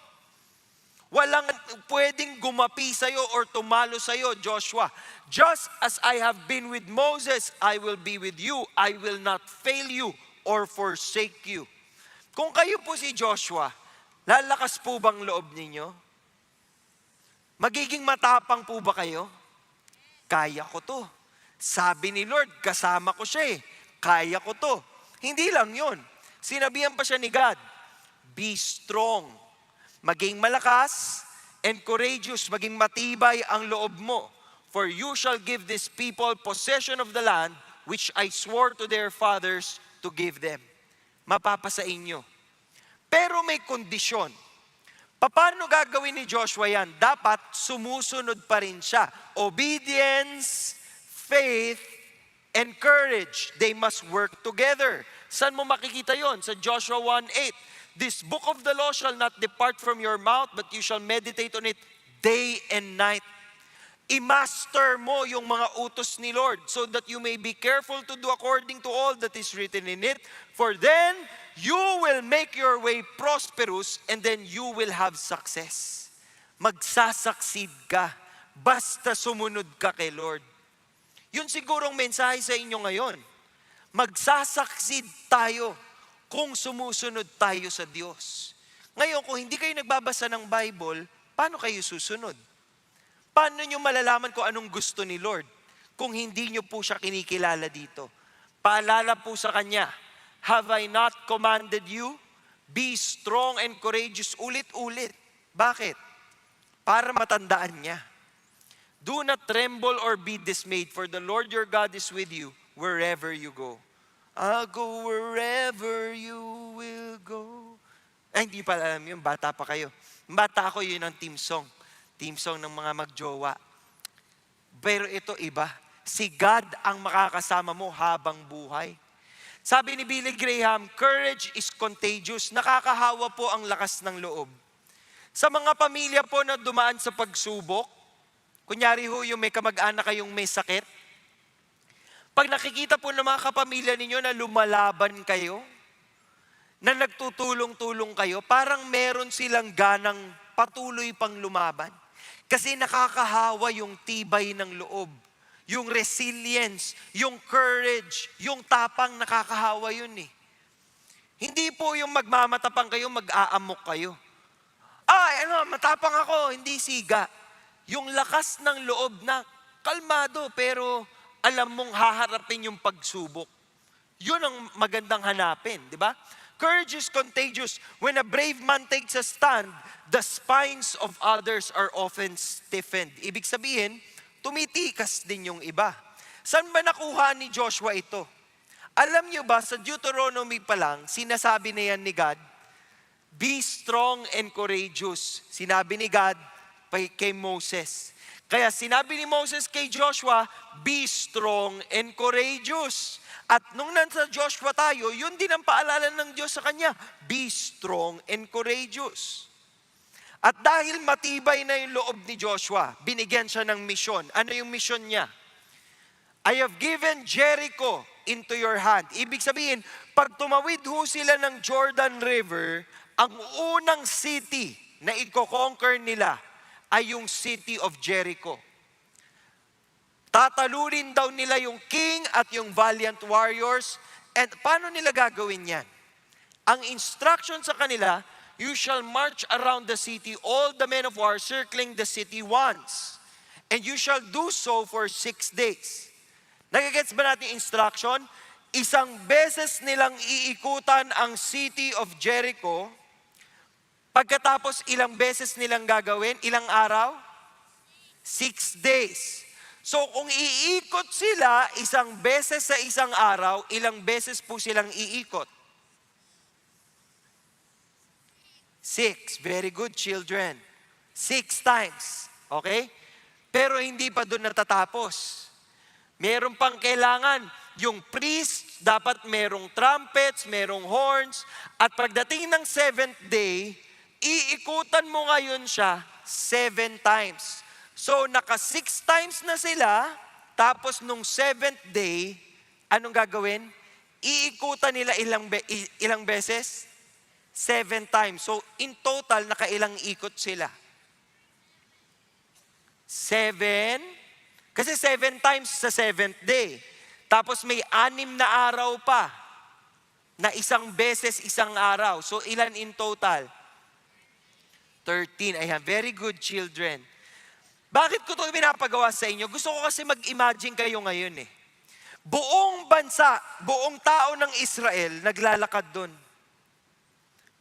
Walang pwedeng gumapi sa'yo or tumalo sa'yo, Joshua. Just as I have been with Moses, I will be with you. I will not fail you or forsake you. Kung kayo po si Joshua, lalakas po bang loob ninyo? Magiging matapang po ba kayo? Kaya ko to. Sabi ni Lord, kasama ko siya eh. Kaya ko to. Hindi lang yun. Sinabihan pa siya ni God, be strong. Maging malakas and courageous, maging matibay ang loob mo. For you shall give this people possession of the land which I swore to their fathers to give them. Mapapasa inyo. Pero may kondisyon. Paano gagawin ni Joshua yan? Dapat sumusunod pa rin siya. Obedience, faith, and courage. They must work together. Saan mo makikita yon? Sa Joshua 1:8. "This book of the law shall not depart from your mouth, but you shall meditate on it day and night." I-master mo yung mga utos ni Lord so that you may be careful to do according to all that is written in it. For then you will make your way prosperous and then you will have success. Magsasucceed ka basta sumunod ka kay Lord. Yun sigurong mensahe sa inyo ngayon. Magsasucceed tayo kung sumusunod tayo sa Diyos. Ngayon, kung hindi kayo nagbabasa ng Bible, paano kayo susunod? Paano nyo malalaman kung anong gusto ni Lord kung hindi nyo po siya kinikilala dito? Paalala po sa Kanya, "Have I not commanded you? Be strong and courageous." Ulit-ulit. Bakit? Para matandaan niya. "Do not tremble or be dismayed, for the Lord your God is with you wherever you go." I'll go wherever you will go. Ay, hindi pa alam yun, bata pa kayo. Bata ako, yun ang team song. Team song ng mga magjowa. Pero ito iba. Si God ang makakasama mo habang buhay. Sabi ni Billy Graham, courage is contagious. Nakakahawa po ang lakas ng loob. Sa mga pamilya po na dumaan sa pagsubok, kunyari ho yung may kamag-anak kayong may sakit, pag nakikita po ng mga kapamilya ninyo na lumalaban kayo, na nagtutulong-tulong kayo, parang meron silang ganang patuloy pang lumaban. Kasi nakakahawa yung tibay ng loob, yung resilience, yung courage, yung tapang nakakahawa yun eh. Hindi po yung magmamatapang kayo, mag-aamok kayo. Matapang ako, hindi siga. Yung lakas ng loob na kalmado pero alam mong haharapin yung pagsubok. Yun ang magandang hanapin, di ba? Courage is contagious. When a brave man takes a stand, the spines of others are often stiffened. Ibig sabihin, tumitikas din yung iba. Saan ba nakuha ni Joshua ito? Alam niyo ba, sa Deuteronomy pa lang, sinasabi na yan ni God, be strong and courageous. Sinabi ni God kay Moses. Kaya sinabi ni Moses kay Joshua, be strong and courageous. At nung nasa Joshua tayo, yun din ang paalala ng Diyos sa kanya, be strong and courageous. At dahil matibay na yung loob ni Joshua, binigyan siya ng misyon. Ano yung misyon niya? I have given Jericho into your hand. Ibig sabihin, pag tumawid ho sila ng Jordan River, ang unang city na i-conquer nila ay yung city of Jericho. Tatalurin daw nila yung king at yung valiant warriors. And paano nila gagawin yan? Ang instruction sa kanila, you shall march around the city, all the men of war circling the city once. And you shall do so for 6 days. Nagigets ba natin instruction? Isang beses nilang iikutan ang city of Jericho. Pagkatapos ilang beses nilang gagawin, ilang araw? 6 days. So kung iikot sila isang beses sa isang araw, ilang beses po silang iikot? 6. Very good, children. 6 times. Okay? Pero hindi pa doon natatapos. Meron pang kailangan. Yung priest, dapat merong trumpets, merong horns. At pagdating ng 7th day, iikutan mo ngayon siya 7 times. So, naka 6 times na sila, tapos nung 7th day, anong gagawin? Iikutan nila ilang beses? 7 times. So, in total, nakailang ikot sila? 7. Kasi 7 times sa 7th day. Tapos may 6 na araw pa, na isang beses isang araw. So, ilan in total? 13. Ayan, very good children. Bakit ko ito pinapagawa sa inyo? Gusto ko kasi mag-imagine kayo ngayon eh. Buong bansa, buong tao ng Israel, naglalakad doon.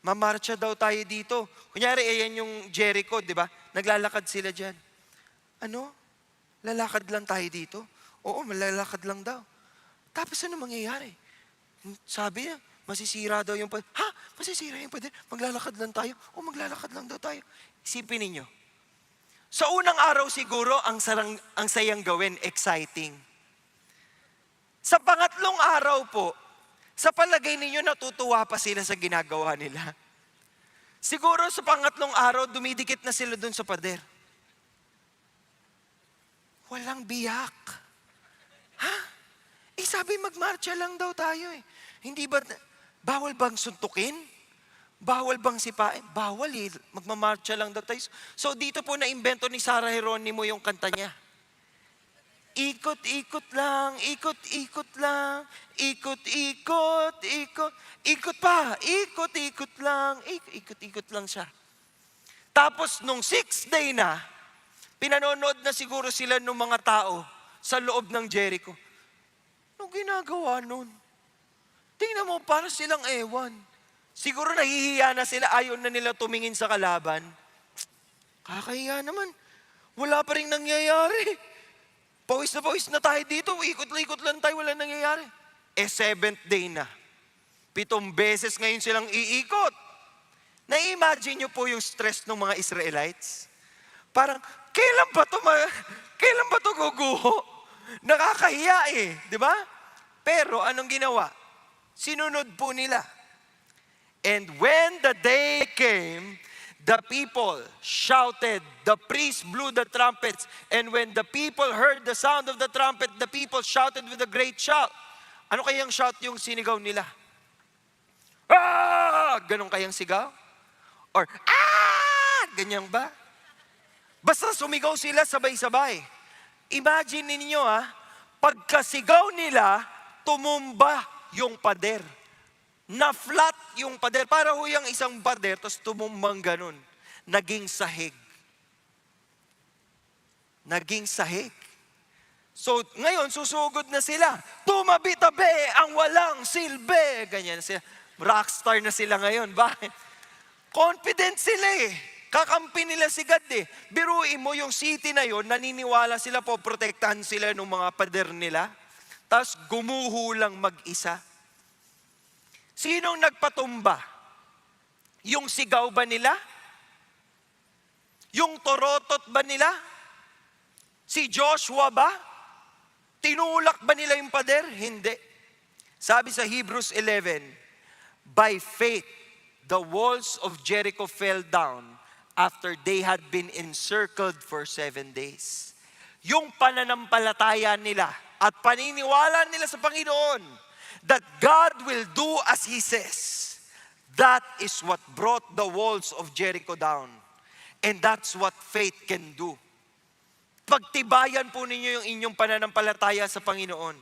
Mamarcha daw tayo dito. Kunyari, ayan yung Jericho, di ba? Naglalakad sila dyan. Ano? Lalakad lang tayo dito? Oo, malalakad lang daw. Tapos ano mangyayari? Sabi niya, masisira daw yung pader. Ha? Masisira yung pader? Maglalakad lang tayo? O maglalakad lang daw tayo? Isipin ninyo. Sa unang araw siguro, ang sayang gawin, exciting. Sa pangatlong araw po, sa palagay ninyo natutuwa pa sila sa ginagawa nila. Siguro sa pangatlong araw, dumidikit na sila dun sa pader. Walang biyak. Ha? Sabi magmarcha lang daw tayo eh. Hindi ba, bawal bang suntukin? Bawal bang sipain? Bawal eh. Magmamarcha lang daw tayo. So dito po na-invento ni Sarah Geronimo yung kanta niya. Ikot-ikot lang, ikot-ikot lang, ikot-ikot, ikot pa, ikot-ikot lang, ikot-ikot lang siya. Tapos nung 6th day na, pinanonood na siguro sila ng mga tao sa loob ng Jericho. Anong ginagawa nun? Tingnan mo, para silang ewan. Siguro nahihiya na sila, ayaw na nila tumingin sa kalaban. Kakahiya naman. Wala pa rin nangyayari. Pawis na tayo dito, ikot-ikot lang tayo, wala nangyayari. 7th day na. 7 beses ngayon silang iikot. Na-imagine niyo po yung stress ng mga Israelites? Parang, kailan ba to guguho? Nakakahiya di ba? Pero anong ginawa? Sinunod po nila. And when the day came, the people shouted, the priest blew the trumpets, and when the people heard the sound of the trumpet, the people shouted with a great shout. Ano kayang shout yung sinigaw nila? Ah! Ganon kayang sigaw? Or, ah! Ganyan ba? Basta sumigaw sila sabay-sabay. Imagine ninyo pagkasigaw nila, tumumba yung pader. Na-flat yung pader. Para ho yung isang pader, tapos tumumbang ganun. Naging sahig. Naging sahig. So, ngayon, susugod na sila. Tumabi-tabi ang walang silbi. Ganyan sila. Rockstar na sila ngayon. Bakit? Confident sila Kakampi nila si God Biruin mo yung city na yon, naniniwala sila po, protektahan sila ng mga pader nila. Tapos gumuho lang mag-isa. Sinong nagpatumba? Yung sigaw ba nila? Yung torotot ba nila? Si Joshua ba? Tinulak ba nila yung pader? Hindi. Sabi sa Hebrews 11, by faith, the walls of Jericho fell down after they had been encircled for 7 days. Yung pananampalataya nila at paniniwala nila sa Panginoon that God will do as He says, that is what brought the walls of Jericho down. And that's what faith can do. Pagtibayan po ninyo yung inyong pananampalataya sa Panginoon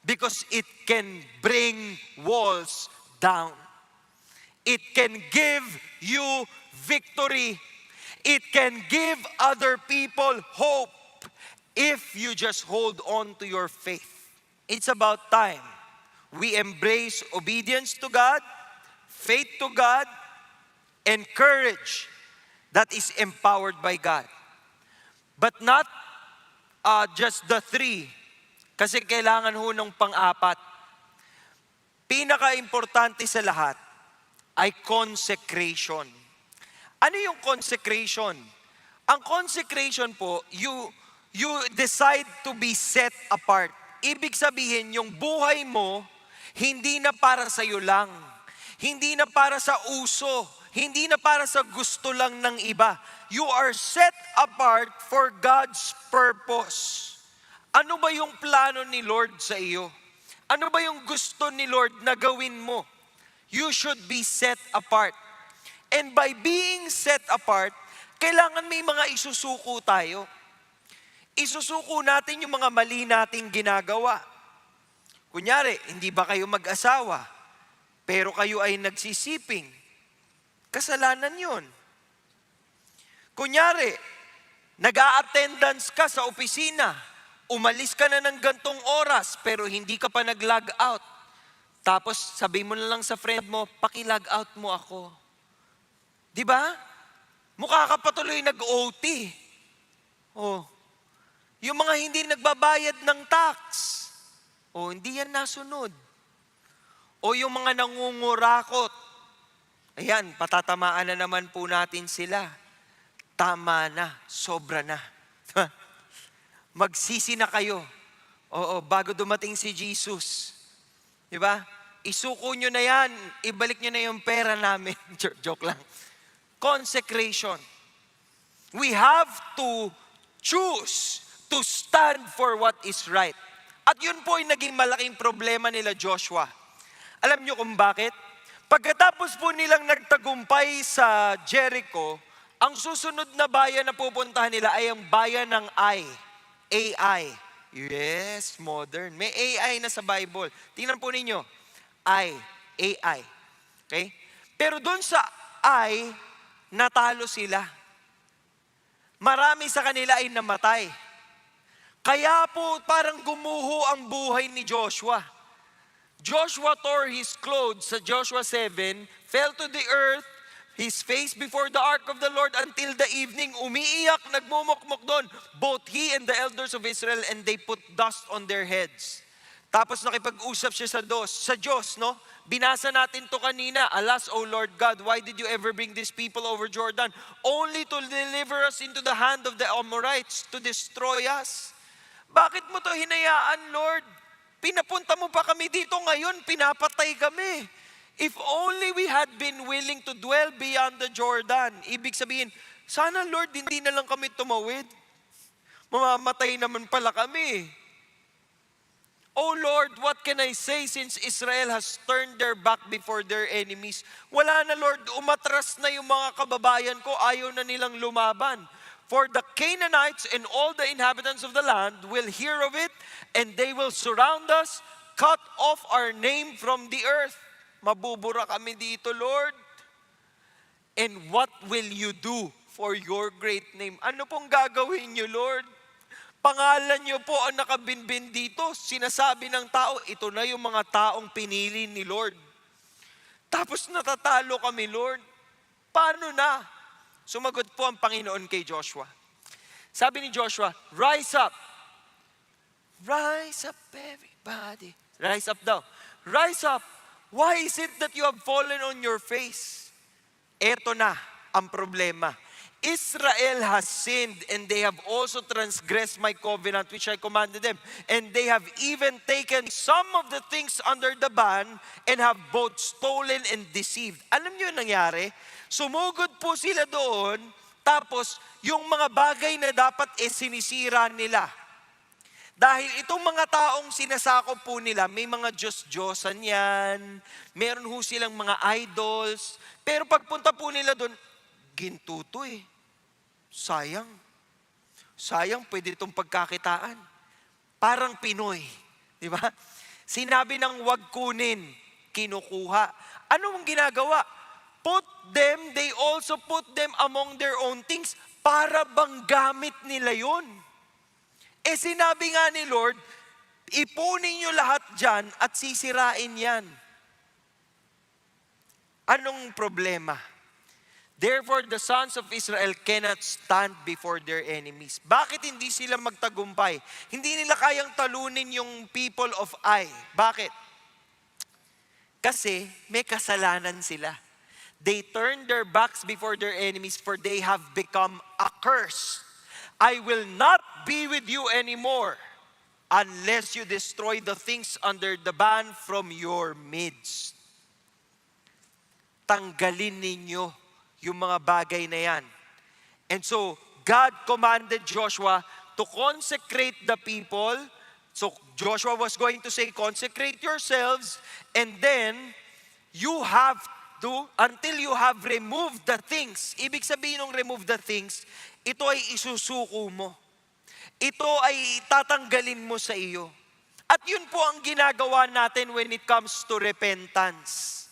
because it can bring walls down. It can give you victory. It can give other people hope if you just hold on to your faith. It's about time we embrace obedience to God, faith to God, and courage that is empowered by God. But not just the 3, kasi kailangan ho ng pang-4. Pinaka-importante sa lahat ay consecration. Ano yung consecration? Ang consecration po, you decide to be set apart. Ibig sabihin, yung buhay mo, hindi na para sa iyo lang. Hindi na para sa uso. Hindi na para sa gusto lang ng iba. You are set apart for God's purpose. Ano ba yung plano ni Lord sa iyo? Ano ba yung gusto ni Lord na gawin mo? You should be set apart. And by being set apart, kailangan may mga isusuko tayo. Isusuko natin yung mga mali nating ginagawa. Kunyari, hindi ba kayo mag-asawa, pero kayo ay nagsisiping? Kasalanan yun. Kunyari, nag-a-attendance ka sa opisina, umalis ka na ng gantong oras, pero hindi ka pa nag-log out. Tapos sabi mo na lang sa friend mo, paki-log out mo ako. Di ba? Mukha ka patuloy nag-OT. Yung mga hindi nagbabayad ng tax. Hindi yan nasunod. Yung mga nangungurakot. Ayan, patatamaan na naman po natin sila. Tama na, sobra na. Magsisi na kayo. Bago dumating si Jesus. Di ba? Isuko nyo na yan, ibalik nyo na yung pera namin. Joke lang. Consecration. We have to choose to stand for what is right. At yun po ay naging malaking problema nila Joshua. Alam nyo kung bakit? Pagkatapos po nilang nagtagumpay sa Jericho, ang susunod na bayan na pupuntahan nila ay ang bayan ng Ai. AI. Yes, modern. May AI na sa Bible. Tingnan po ninyo. AI. Okay? Pero doon sa Ai, natalo sila. Marami sa kanila ay namatay. Kaya po parang gumuho ang buhay ni Joshua. Joshua tore his clothes sa Joshua 7, fell to the earth, his face before the ark of the Lord until the evening. Umiiyak, nagmumukmuk doon. Both he and the elders of Israel, and they put dust on their heads. Tapos nakipag-usap siya sa Diyos, no? Binasa natin to kanina. Alas, O Lord God, why did you ever bring these people over Jordan? Only to deliver us into the hand of the Amorites, to destroy us. Bakit mo to hinayaan, Lord? Pinapunta mo pa kami dito ngayon, pinapatay kami. If only we had been willing to dwell beyond the Jordan. Ibig sabihin, sana Lord, hindi na lang kami tumawid. Mamamatay naman pala kami. Oh Lord, what can I say since Israel has turned their back before their enemies? Wala na Lord, umatras na yung mga kababayan ko, ayaw na nilang lumaban. For the Canaanites and all the inhabitants of the land will hear of it, and they will surround us, cut off our name from the earth. Mabubura kami dito, Lord. And what will you do for your great name? Ano pong gagawin niyo, Lord? Pangalan niyo po ang nakabinbin dito. Sinasabi ng tao, ito na yung mga taong pinili ni Lord. Tapos natatalo kami, Lord. Paano na? Sumagot po ang Panginoon kay Joshua. Sabi ni Joshua, rise up. Rise up, everybody. Rise up daw. Rise up. Why is it that you have fallen on your face? Eto na ang problema. Israel has sinned, and they have also transgressed my covenant which I commanded them. And they have even taken some of the things under the ban and have both stolen and deceived. Alam niyo yung nangyari? Sumugod po sila doon, tapos yung mga bagay na dapat sinisira nila. Dahil itong mga taong sinasakop po nila, may mga Diyos-Diyosan yan, meron ho silang mga idols, pero pagpunta po nila doon, gintuto eh. Sayang. Sayang, pwede itong pagkakitaan. Parang Pinoy. Di ba? Sinabi ng wag kunin, kinukuha. Ano ang ginagawa? They also put them among their own things para bang gamit nila yun. Sinabi nga ni Lord, ipunin nyo lahat dyan at sisirain yan. Anong problema? Therefore, the sons of Israel cannot stand before their enemies. Bakit hindi sila magtagumpay? Hindi nila kayang talunin yung people of Ai. Bakit? Kasi may kasalanan sila. They turned their backs before their enemies, for they have become a curse. I will not be with you anymore unless you destroy the things under the ban from your midst. Tanggalin ninyo yung mga bagay na yan. And so, God commanded Joshua to consecrate the people. So, Joshua was going to say, consecrate yourselves, and then, you have to, until you have removed the things. Ibig sabihin ng remove the things, ito ay isusuko mo. Ito ay tatanggalin mo sa iyo. At yun po ang ginagawa natin when it comes to repentance.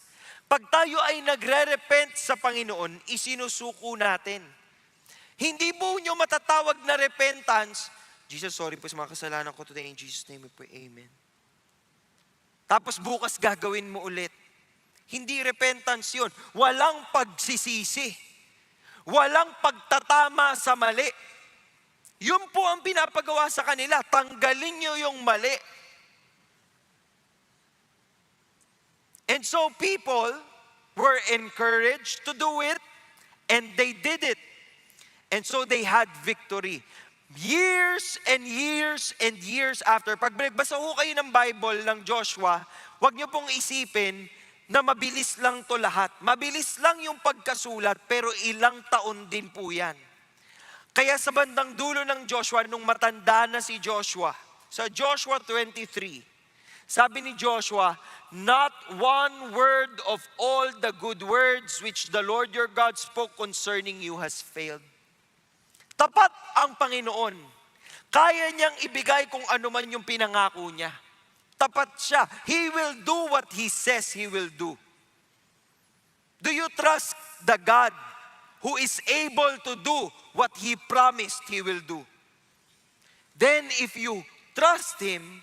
Pag tayo ay nagre-repent sa Panginoon, isinusuko natin. Hindi po nyo matatawag na repentance, Jesus, sorry po sa mga kasalanan ko today. In Jesus' name we pray, amen. Tapos bukas gagawin mo ulit. Hindi repentance yun. Walang pagsisisi. Walang pagtatama sa mali. Yun po ang pinapagawa sa kanila. Tanggalin nyo yung mali. And so people were encouraged to do it, and they did it. And so they had victory. Years and years and years after, pag nagbasa ho kayo ng Bible ng Joshua, huwag niyo pong isipin na mabilis lang to lahat. Mabilis lang yung pagkasulat, pero ilang taon din po yan. Kaya sa bandang dulo ng Joshua, nung matanda na si Joshua, sa Joshua 23, sabi ni Joshua, not one word of all the good words which the Lord your God spoke concerning you has failed. Tapat ang Panginoon. Kaya niyang ibigay kung ano man yung pinangako niya. Tapat siya. He will do what He says He will do. Do you trust the God who is able to do what He promised He will do? Then if you trust Him,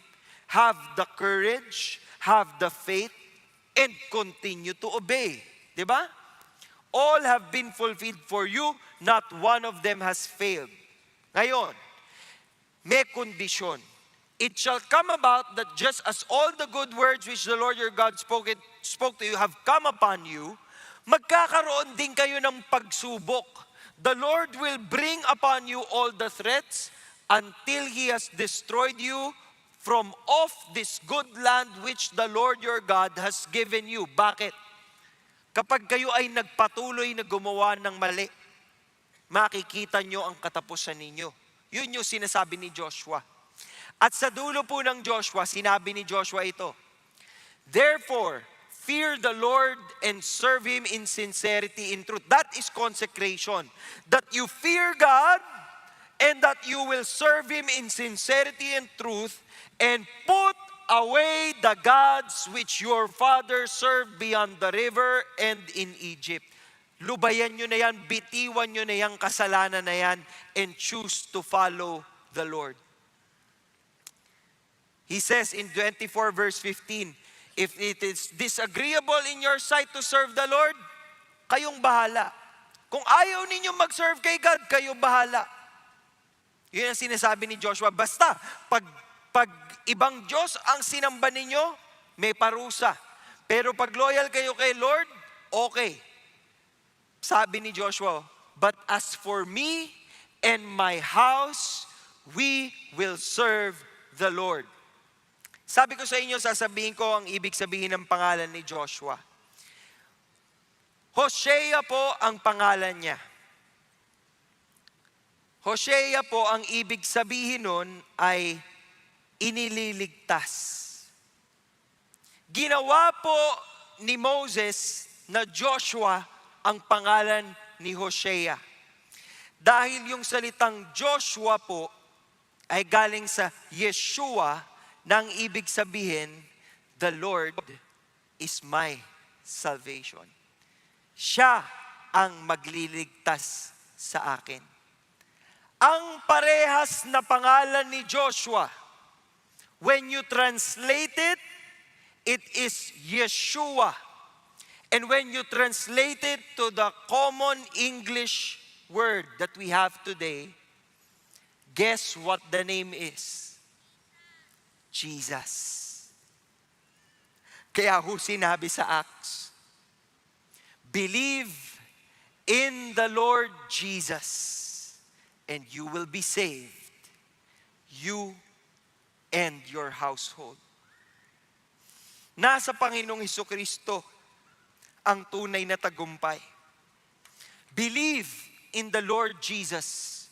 have the courage, have the faith, and continue to obey. Diba? All have been fulfilled for you, not one of them has failed. Ngayon, may kondisyon. It shall come about that just as all the good words which the Lord your God spoke to you have come upon you, magkakaroon din kayo ng pagsubok. The Lord will bring upon you all the threats until He has destroyed you from off this good land which the Lord your God has given you. Bakit? Kapag kayo ay nagpatuloy na gumawa ng mali, makikita nyo ang katapusan ninyo. Yun yung sinasabi ni Joshua. At sa dulo po ng Joshua, sinabi ni Joshua ito, therefore, fear the Lord and serve Him in sincerity, in truth. That is consecration. That you fear God and that you will serve Him in sincerity and truth and put away the gods which your father served beyond the river and in Egypt. Lubayan nyo na yan, bitiwan nyo na yan, kasalanan na yan, and choose to follow the Lord. He says in 24 verse 15, if it is disagreeable in your sight to serve the Lord, kayong bahala. Kung ayaw ninyo mag-serve kay God, kayo bahala. Yun ang sinasabi ni Joshua. Basta, pag ibang Diyos ang sinamba ninyo, may parusa. Pero pag loyal kayo kay Lord, okay. Sabi ni Joshua, but as for me and my house, we will serve the Lord. Sabi ko sa inyo, sasabihin ko ang ibig sabihin ng pangalan ni Joshua. Hosea po ang pangalan niya. Hosea po ang ibig sabihin nun ay inililigtas. Ginawa po ni Moses na Joshua ang pangalan ni Hosea. Dahil yung salitang Joshua po ay galing sa Yeshua, nang ibig sabihin, the Lord is my salvation. Siya ang magliligtas sa akin. Ang parehas na pangalan ni Joshua, when you translate it, it is Yeshua. And when you translate it to the common English word that we have today, guess what the name is? Jesus. Kaya ho sinabi sa Acts, believe in the Lord Jesus and you will be saved, you and your household. Nasa Panginoong Hesukristo ang tunay na tagumpay. Believe in the Lord Jesus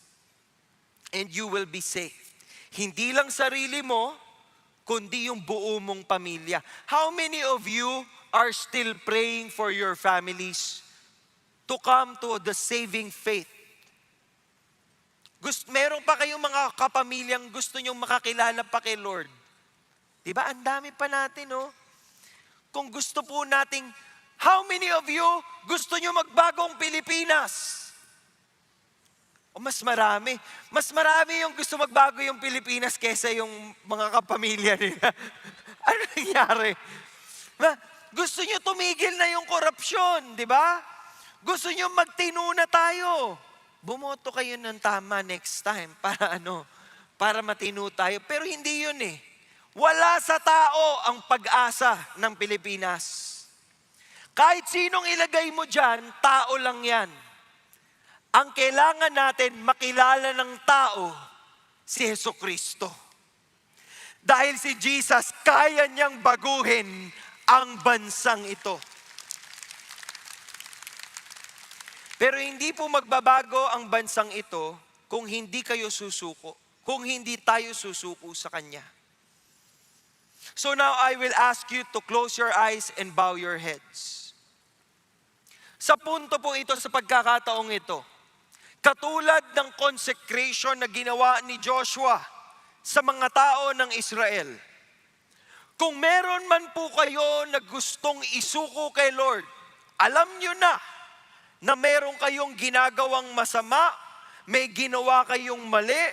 and you will be saved. Hindi lang sarili mo, kundi yung buo mong pamilya. How many of you are still praying for your families to come to the saving faith? Meron pa kayong mga kapamilyang gusto nyong makakilala pa kay Lord. Diba? Ang dami pa natin, no? Kung gusto po nating, how many of you gusto nyo magbagong Pilipinas? O mas marami. Mas marami yung gusto magbago yung Pilipinas kesa yung mga kapamilya nila. Ano nangyari? Gusto nyo tumigil na yung korupsyon, di ba? Gusto nyo magtino na tayo. Bumoto kayo ng tama next time para matino tayo. Pero hindi yun eh. Wala sa tao ang pag-asa ng Pilipinas. Kahit sinong ilagay mo dyan, tao lang yan. Ang kailangan natin makilala ng tao, si Hesukristo. Dahil si Jesus, kaya niyang baguhin ang bansang ito. Pero hindi po magbabago ang bansang ito kung hindi kayo susuko, kung hindi tayo susuko sa Kanya. So now I will ask you to close your eyes and bow your heads. Sa punto po ito, sa pagkakataong ito, katulad ng consecration na ginawa ni Joshua sa mga tao ng Israel. Kung meron man po kayo na gustong isuko kay Lord, alam nyo na meron kayong ginagawang masama, may ginawa kayong mali,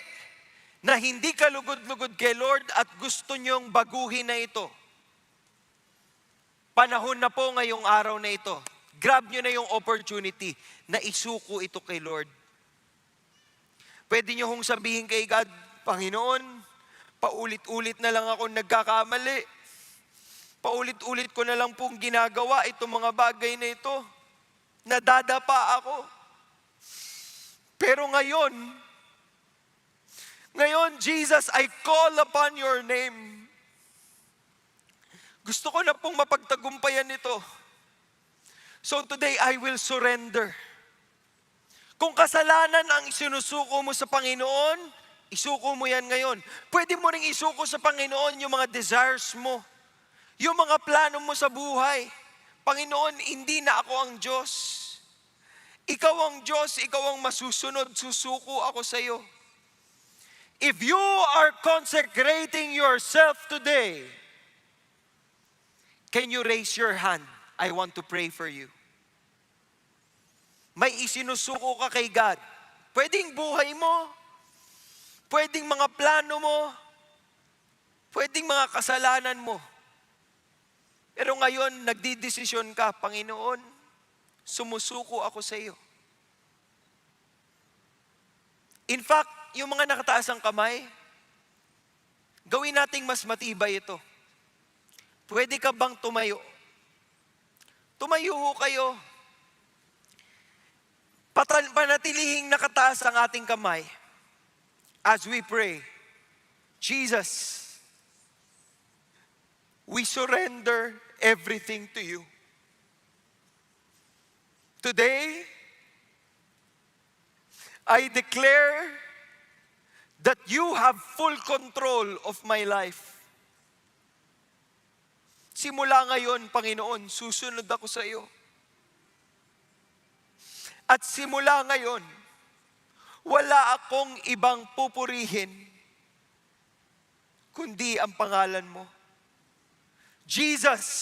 na hindi kalugod-lugod kay Lord at gusto nyong baguhin na ito. Panahon na po ngayong araw na ito. Grab nyo na yung opportunity na isuko ito kay Lord. Pwede nyo hong sabihin kay God, Panginoon, Paulit-ulit na lang ako nagkakamali. Paulit-ulit ko na lang pong ginagawa itong mga bagay na ito. Nadadapa ako. Pero ngayon, Jesus, I call upon your name. Gusto ko na pong mapagtagumpayan ito. So today, I will surrender. Kung kasalanan ang isinusuko mo sa Panginoon, isuko mo yan ngayon. Pwede mo ring isuko sa Panginoon yung mga desires mo, yung mga plano mo sa buhay. Panginoon, hindi na ako ang Diyos. Ikaw ang Diyos, ikaw ang masusunod, susuko ako sa iyo. If you are consecrating yourself today, can you raise your hand? I want to pray for you. May isinusuko ka kay God. Pwedeng buhay mo, pwedeng mga plano mo, pwedeng mga kasalanan mo. Pero ngayon, nagdidesisyon ka, Panginoon, sumusuko ako sa iyo. In fact, yung mga nakataas ang kamay, gawin nating mas matibay ito. Pwede ka bang tumayo? Tumayo ho kayo. Panatilihing nakataas ang ating kamay as we pray. Jesus, we surrender everything to you. Today, I declare that you have full control of my life. Simula ngayon, Panginoon, susunod ako sa iyo. At simula ngayon, wala akong ibang pupurihin, kundi ang pangalan mo. Jesus,